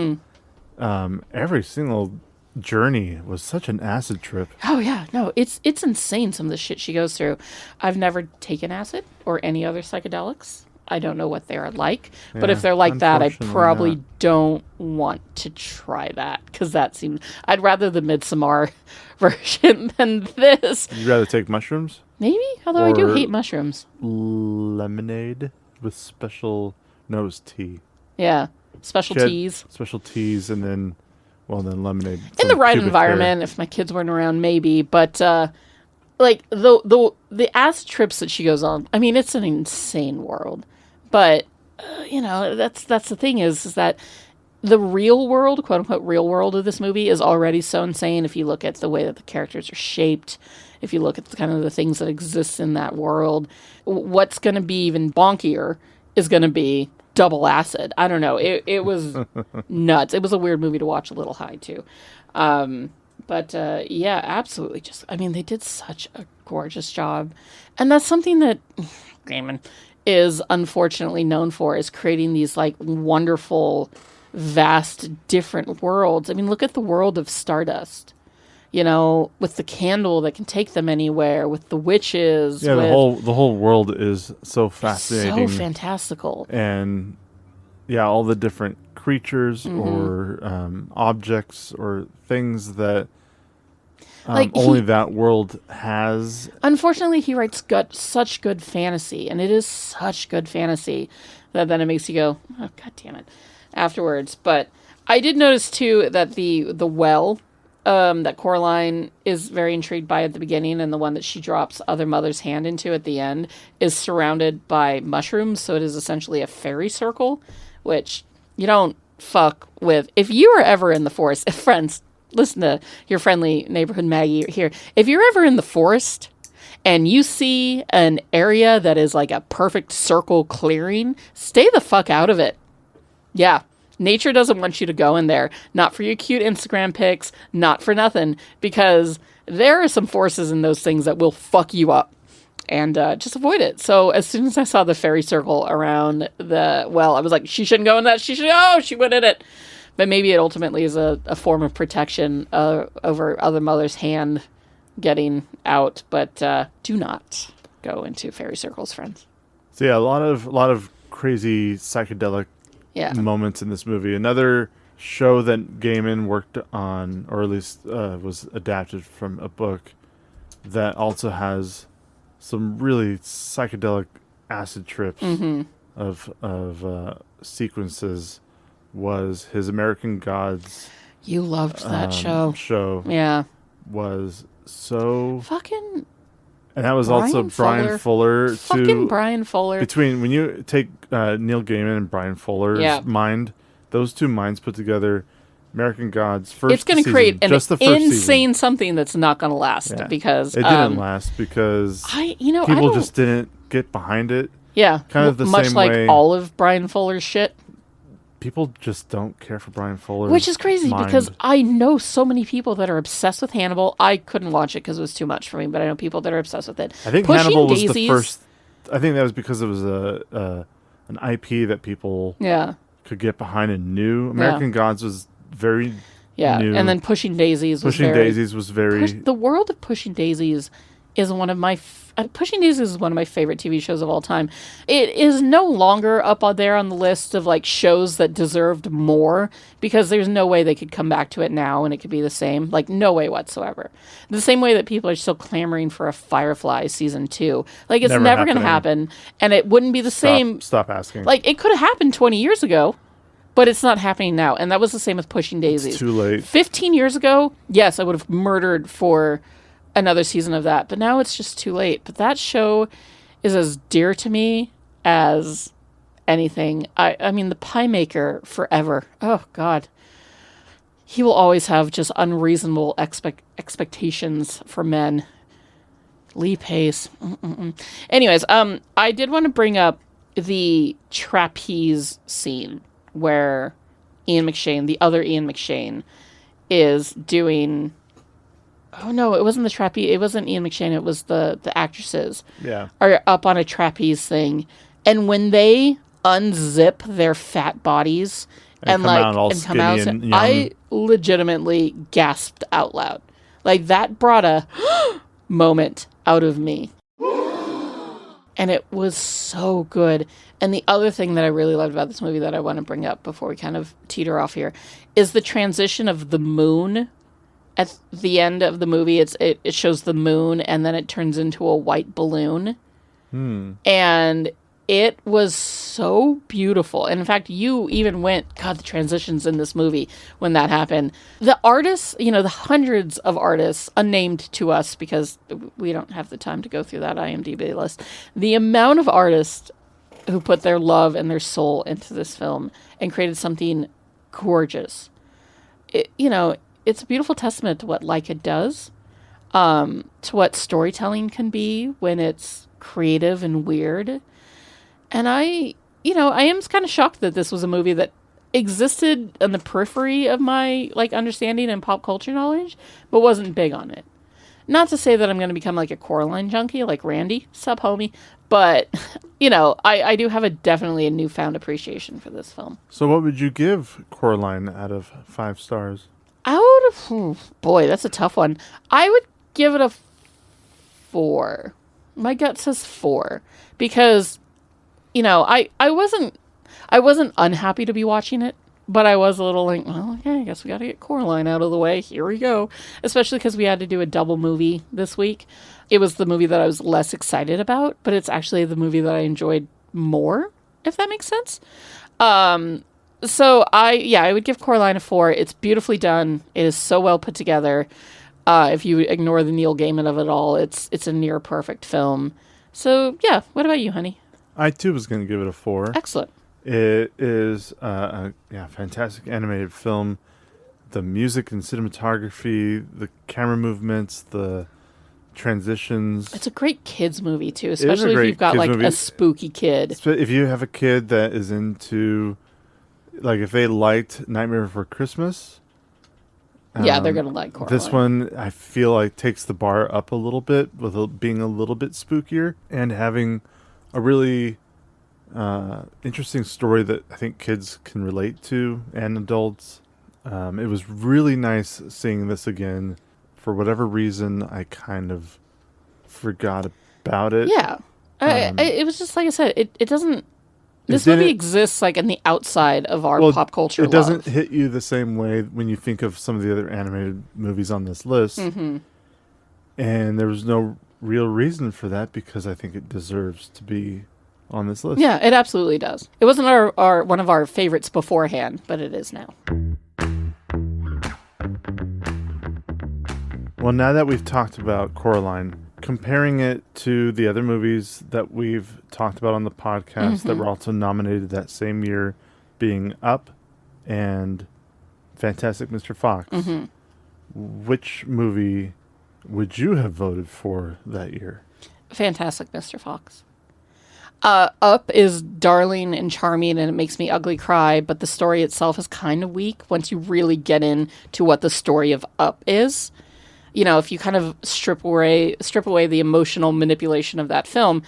every single journey was such an acid trip. Oh yeah, no, it's insane, some of the shit she goes through. I've never taken acid or any other psychedelics. I don't know what they are like, but if they're like that, I probably don't want to try that, because that seems, I'd rather the Midsommar version than this. You'd rather take mushrooms? Maybe, although I do hate mushrooms. Lemonade with special, no, it was tea. Yeah, special teas. Special teas, and then lemonade. In the right environment, if my kids weren't around, maybe. But like the acid trips that she goes on, I mean, it's an insane world. But you know, that's the thing is that the real world, quote unquote, real world of this movie is already so insane. If you look at the way that the characters are shaped, if you look at the kind of the things that exist in that world, what's going to be even bonkier is going to be double acid. I don't know. It was nuts. It was a weird movie to watch a little high too. But yeah, absolutely. Just, I mean, they did such a gorgeous job. And that's something that Caveman is unfortunately known for, is creating these, like, wonderful, vast, different worlds. I mean, look at the world of Stardust. You know, with the candle that can take them anywhere, with the witches. Yeah, the whole world is so fascinating. So fantastical. And yeah, all the different creatures or objects or things that only that world has. Unfortunately, he writes such good fantasy, and it is such good fantasy that then it makes you go, oh, God damn it, afterwards. But I did notice, too, that the well that Coraline is very intrigued by at the beginning, and the one that she drops Other Mother's hand into at the end, is surrounded by mushrooms, so it is essentially a fairy circle, which you don't fuck with. If you are ever in the forest, friends, listen to your friendly neighborhood Maggie here. If you're ever in the forest and you see an area that is like a perfect circle clearing, stay the fuck out of it. Yeah. Nature doesn't want you to go in there. Not for your cute Instagram pics, not for nothing, because there are some forces in those things that will fuck you up. And just avoid it. So as soon as I saw the fairy circle around the well, I was like, she shouldn't go in that. She went in it. But maybe it ultimately is a form of protection over Other Mother's hand getting out. But do not go into fairy circles, friends. So yeah, a lot of crazy psychedelic moments in this movie. Another show that Gaiman worked on, or at least was adapted from a book, that also has some really psychedelic acid trips of sequences, was his American Gods. You loved that show. Yeah. Was so fucking. And that was also Brian Fuller. Fucking Brian Fuller. Between, when you take Neil Gaiman and Brian Fuller's mind, those two minds put together, American Gods, first it's going to create an insane something that's not going to last because it didn't last because people just didn't get behind it. Yeah, kind of the much same like way. All of Brian Fuller's shit. People just don't care for Brian Fuller, which is crazy because I know so many people that are obsessed with Hannibal. I couldn't watch it because it was too much for me, but I know people that are obsessed with it. I think Hannibal was the first. I think that was because it was an IP that people could get behind and knew. American Gods was very new. And then Pushing Daisies was the world of Pushing Daisies is one of my Pushing Daisies is one of my favorite TV shows of all time. It is no longer up there on the list of like shows that deserved more because there's no way they could come back to it now and it could be the same. Like no way whatsoever. The same way that people are still clamoring for a Firefly season 2. Like it's never going to happen, and it wouldn't be the same. Stop asking. Like it could have happened 20 years ago. But it's not happening now. And that was the same with Pushing Daisies. It's too late. 15 years ago, yes, I would have murdered for another season of that. But now it's just too late. But that show is as dear to me as anything. I mean, the Pie Maker forever. Oh, God. He will always have just unreasonable expectations for men. Lee Pace. Anyways, I did want to bring up the trapeze scene where Ian McShane, the other Ian McShane, is doing... Oh, no, it wasn't the trapeze. It wasn't Ian McShane. It was the actresses. Yeah. Are up on a trapeze thing. And when they unzip their fat bodies and come out, and I legitimately gasped out loud. Like, that brought a moment out of me. And it was so good. And the other thing that I really loved about this movie that I want to bring up before we kind of teeter off here is the transition of the moon. At the end of the movie, it shows the moon, and then it turns into a white balloon. And it was so beautiful. And in fact, you even went, God, the transitions in this movie when that happened. The artists, the hundreds of artists, unnamed to us because we don't have the time to go through that IMDb list. The amount of artists who put their love and their soul into this film and created something gorgeous. It's a beautiful testament to what Leica does, to what storytelling can be when it's creative and weird. And I am kind of shocked that this was a movie that existed on the periphery of my understanding and pop culture knowledge, but wasn't big on it. Not to say that I'm going to become like a Coraline junkie like Randy, sup homie, but I do have definitely a newfound appreciation for this film. So what would you give Coraline out of 5 stars? Boy, that's a tough one. I would give it a 4. My gut says 4 because, I wasn't unhappy to be watching it, but I was a little like, well, okay, I guess we got to get Coraline out of the way. Here we go. Especially because we had to do a double movie this week. It was the movie that I was less excited about, but it's actually the movie that I enjoyed more, if that makes sense. So I would give Coraline a 4. It's beautifully done. It is so well put together. If you ignore the Neil Gaiman of it all, it's a near perfect film. So yeah, what about you, honey? I too was going to give it a 4. Excellent. It is a fantastic animated film. The music and cinematography, the camera movements, the transitions. It's a great kids movie too, especially if you've got a spooky kid. If you have a kid that is into, if they liked Nightmare Before Christmas, they're gonna like Coraline. This one I feel like takes the bar up a little bit with being a little bit spookier and having a really interesting story that I think kids can relate to and adults. It was really nice seeing this again. For whatever reason, I kind of forgot about it. Yeah. It was just like I said, it doesn't This movie exists like in the outside of our pop culture. It doesn't hit you the same way when you think of some of the other animated movies on this list. Mm-hmm. And there was no real reason for that because I think it deserves to be on this list. Yeah, it absolutely does. It wasn't our one of our favorites beforehand, but it is now. Well, now that we've talked about Coraline, comparing it to the other movies that we've talked about on the podcast that were also nominated that same year, being Up and Fantastic Mr. Fox, which movie would you have voted for that year? Fantastic Mr. Fox. Up is darling and charming and it makes me ugly cry, but the story itself is kind of weak once you really get into what the story of Up is. You know, if you kind of strip away the emotional manipulation of that film,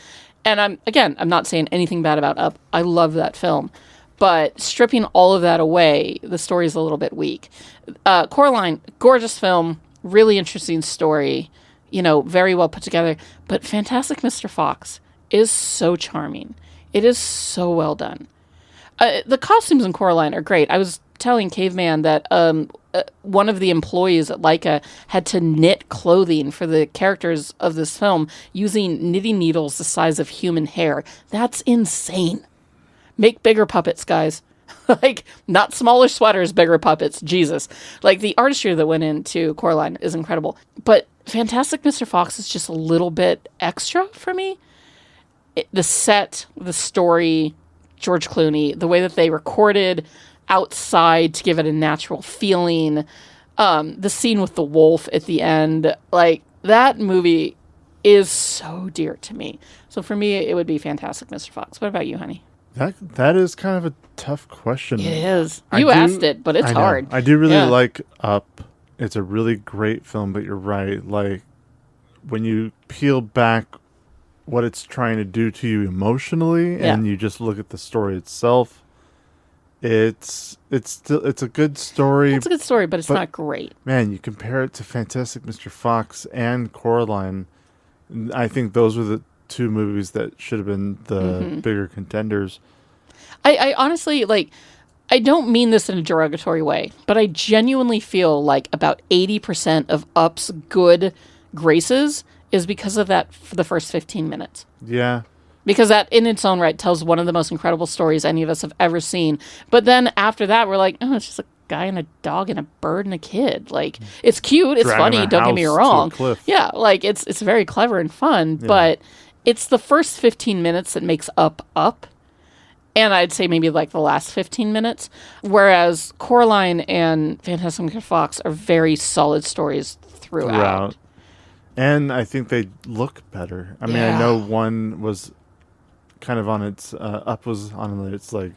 and I'm not saying anything bad about Up. I love that film. But stripping all of that away, the story is a little bit weak. Coraline, gorgeous film, really interesting story, you know, very well put together. But Fantastic Mr. Fox is so charming. It is so well done. The costumes in Coraline are great. I was telling Caveman that one of the employees at Leica had to knit clothing for the characters of this film using knitting needles the size of human hair. That's insane. Make bigger puppets, guys. Like, not smaller sweaters, bigger puppets. Jesus. Like, the artistry that went into Coraline is incredible. But Fantastic Mr. Fox is just a little bit extra for me. The set, the story, George Clooney, the way that they recorded outside to give it a natural feeling, the scene with the wolf at the end, like, that movie is so dear to me. So for me, it would be Fantastic Mr. Fox. What about you, honey? That is kind of a tough question. It is. You asked it, but it's hard. I do really like Up. It's a really great film, but you're right. Like, when you peel back what it's trying to do to you emotionally and you just look at the story itself, it's a good story. It's a good story, but it's not great. Man, you compare it to Fantastic Mr. Fox and Coraline, I think those were the two movies that should have been the bigger contenders. I honestly, like, I don't mean this in a derogatory way, but I genuinely feel like about 80% of Up's good graces is because of that for the first 15 minutes. Yeah. Because that in its own right tells one of the most incredible stories any of us have ever seen. But then after that, we're like, oh, it's just a guy and a dog and a bird and a kid. Like, it's cute, it's funny, don't get me wrong. Yeah, like, it's very clever and fun, but it's the first 15 minutes that makes Up. And I'd say maybe like the last 15 minutes. Whereas Coraline and Fantastic Mr. Fox are very solid stories throughout. And I think they look better. I mean, I know one was kind of on its, Up was on its, like,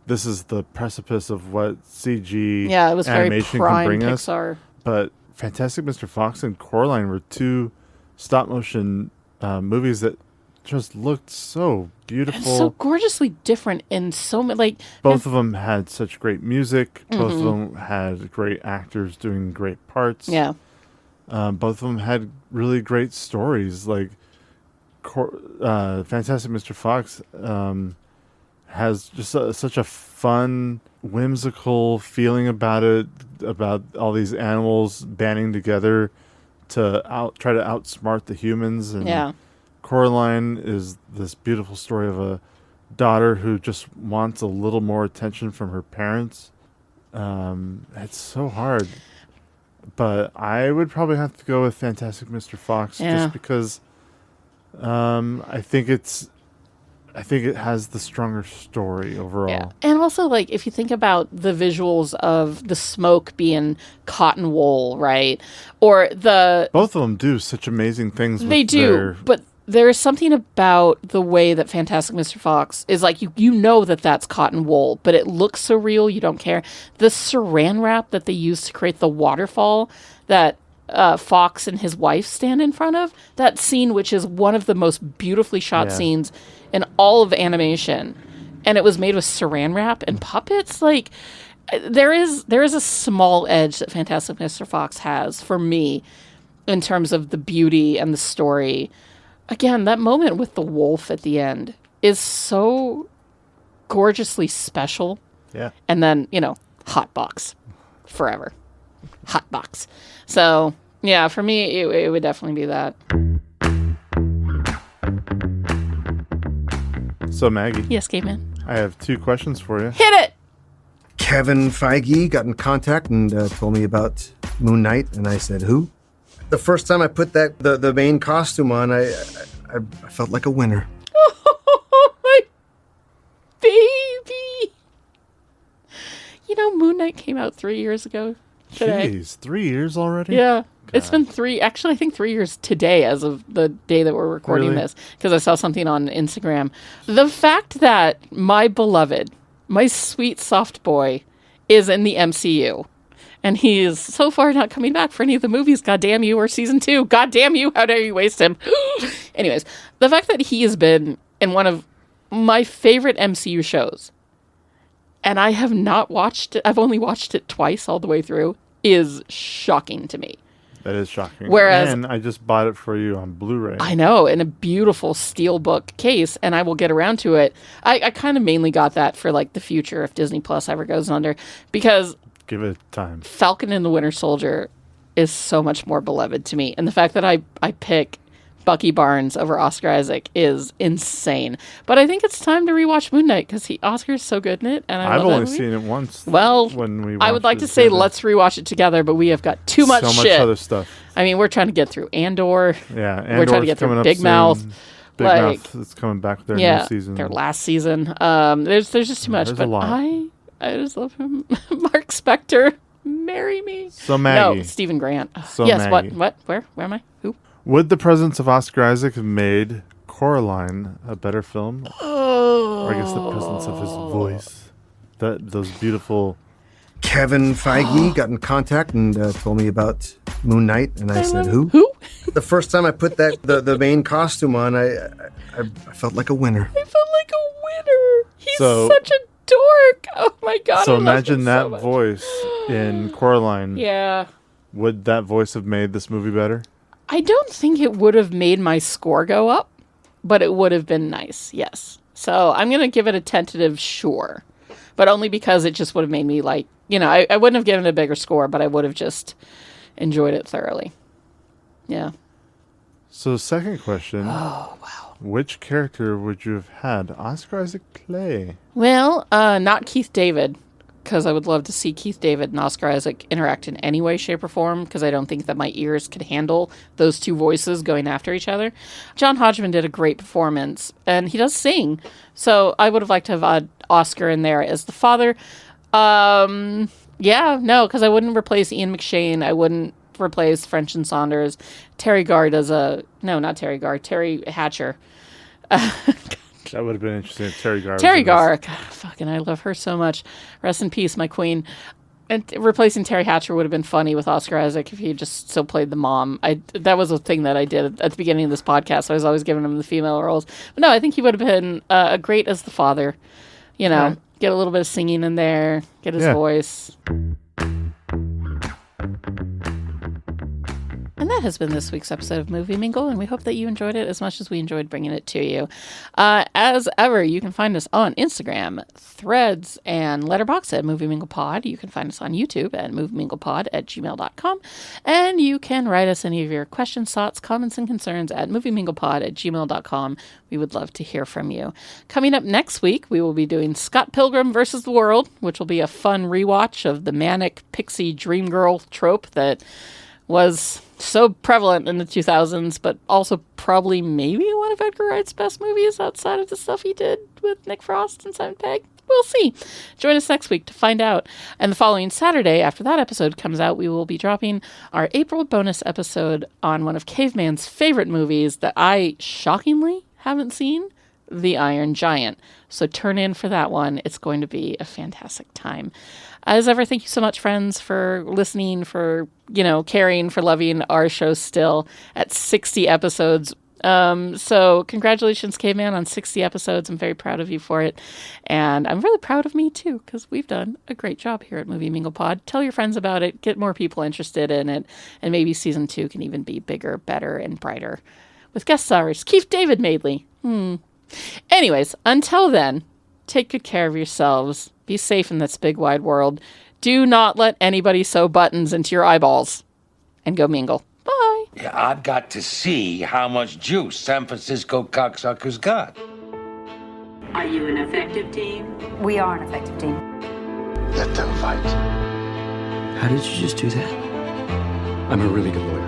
this is the precipice of what CG it was animation very prime can bring Pixar. us. But Fantastic Mr. Fox and Coraline were two stop motion movies that just looked so beautiful. And so gorgeously different in so many, like... Both of them had such great music. Both of them had great actors doing great parts. Yeah. Both of them had really great stories. Like, Fantastic Mr. Fox has just such a fun, whimsical feeling about it, about all these animals banding together to try to outsmart the humans. And Coraline is this beautiful story of a daughter who just wants a little more attention from her parents. It's so hard. But I would probably have to go with Fantastic Mr. Fox just because I think it has the stronger story overall. Yeah. And also, like, if you think about the visuals of the smoke being cotton wool, right? Or both of them do such amazing things. They do, but there is something about the way that Fantastic Mr. Fox is, like, you know that that's cotton wool, but it looks so real, you don't care. The saran wrap that they use to create the waterfall that Fox and his wife stand in front of, that scene, which is one of the most beautifully shot scenes in all of animation, and it was made with saran wrap and puppets, like... There is a small edge that Fantastic Mr. Fox has for me in terms of the beauty and the story. Again, that moment with the wolf at the end is so gorgeously special. Yeah. And then, hot box forever. Hot box. So, yeah, for me, it would definitely be that. So, Maggie. Yes, Caveman. I have 2 questions for you. Hit it! Kevin Feige got in contact and told me about Moon Knight, and I said, who? The first time I put the main costume on, I felt like a winner. Oh, my baby! Moon Knight came out 3 years ago today. Jeez, 3 years already? Yeah. It's been 3, actually, I think 3 years today as of the day that we're recording this, because I saw something on Instagram. The fact that my beloved, my sweet soft boy, is in the MCU, and he is so far not coming back for any of the movies, goddamn you, or season 2, goddamn you, how dare you waste him. Anyways, the fact that he has been in one of my favorite MCU shows, and I have not watched it, I've only watched it twice all the way through, is shocking to me. That is shocking. Whereas, and I just bought it for you on Blu-ray. I know, in a beautiful steelbook case, and I will get around to it. I kind of mainly got that for like the future if Disney Plus ever goes under, because give it time. Falcon and the Winter Soldier is so much more beloved to me, and the fact that I pick Bucky Barnes over Oscar Isaac is insane. But I think it's time to rewatch Moon Knight because Oscar's so good in it, and I've only seen it once. Well, when we I would like to say let's rewatch it together, but we have got too much shit. So much other stuff. I mean, we're trying to get through Andor. Yeah, Andor's we're trying to get through Big soon. Mouth. Big Mouth is coming back with their new season. Their last season. There's just too much. There's but a lot. I just love him. Mark Spector, marry me. So Maggie. No, Stephen Grant. So yes. Maggie. What? Where am I? Who? Would the presence of Oscar Isaac have made Coraline a better film? Oh. Or I guess the presence of his voice. Those beautiful... Kevin Feige got in contact and told me about Moon Knight, and I said, who? Who? The first time I put the main costume on, I felt like a winner. I felt like a winner. He's So- such a dork. Oh my god. So I love imagine him that so much. voice in Coraline. Yeah. Would that voice have made this movie better? I don't think it would have made my score go up, but it would have been nice, yes. So I'm going to give it a tentative sure, but only because it just would have made me like, I wouldn't have given it a bigger score, but I would have just enjoyed it thoroughly. Yeah. So second question. Oh, wow. Which character would you have had Oscar Isaac play? Well, not Keith David, because I would love to see Keith David and Oscar Isaac interact in any way, shape, or form, because I don't think that my ears could handle those two voices going after each other. John Hodgman did a great performance, and he does sing, so I would have liked to have had Oscar in there as the father. Because I wouldn't replace Ian McShane. I wouldn't replace French and Saunders. Terry Hatcher. That would have been interesting if Terry Garr. Terry Garr. God, fucking, I love her so much. Rest in peace, my queen. And replacing Terry Hatcher would have been funny with Oscar Isaac if he just still played the mom. That was a thing that I did at the beginning of this podcast. I was always giving him the female roles. But no, I think he would have been great as the father. Get a little bit of singing in there, get his voice. And that has been this week's episode of Movie Mingle, and we hope that you enjoyed it as much as we enjoyed bringing it to you. As ever, you can find us on Instagram, Threads, and Letterboxd at MovieMinglePod. You can find us on YouTube at movieminglepod@gmail.com. And you can write us any of your questions, thoughts, comments, and concerns at movieminglepod@gmail.com. We would love to hear from you. Coming up next week, we will be doing Scott Pilgrim vs. the World, which will be a fun rewatch of the manic pixie dream girl trope that was so prevalent in the 2000s, but also probably maybe one of Edgar Wright's best movies outside of the stuff he did with Nick Frost and Simon Pegg. We'll see. Join us next week to find out. And the following Saturday, after that episode comes out, we will be dropping our April bonus episode on one of Caveman's favorite movies that I shockingly haven't seen, The Iron Giant. So turn in for that one. It's going to be a fantastic time. As ever, thank you so much, friends, for listening, for, caring, for loving our show still at 60 episodes. So congratulations, Caveman, on 60 episodes. I'm very proud of you for it. And I'm really proud of me, too, because we've done a great job here at Movie Mingle Pod. Tell your friends about it. Get more people interested in it. And maybe season 2 can even be bigger, better, and brighter. With guest stars, Keith David Madeley. Anyways, until then, Take good care of yourselves. Be safe in this big wide world. Do not let anybody sew buttons into your eyeballs. And go mingle. Bye. Yeah, I've got to see how much juice San Francisco cocksuckers got. Are you an effective team? We are an effective team. Let them fight. How did you just do that? I'm a really good lawyer.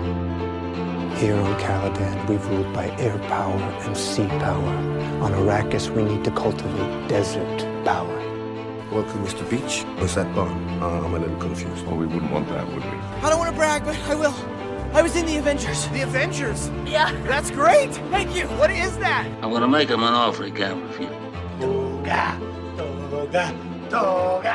Here on Caladan, we ruled by air power and sea power. On Arrakis, we need to cultivate desert power. Welcome, Mr. Beach. What's that bar? I'm a little confused. Oh, we wouldn't want that, would we? I don't want to brag, but I will. I was in the Avengers. The Avengers? Yeah. That's great. Thank you. What is that? I'm going to make him an offer he can't refuse. Toga, toga, toga.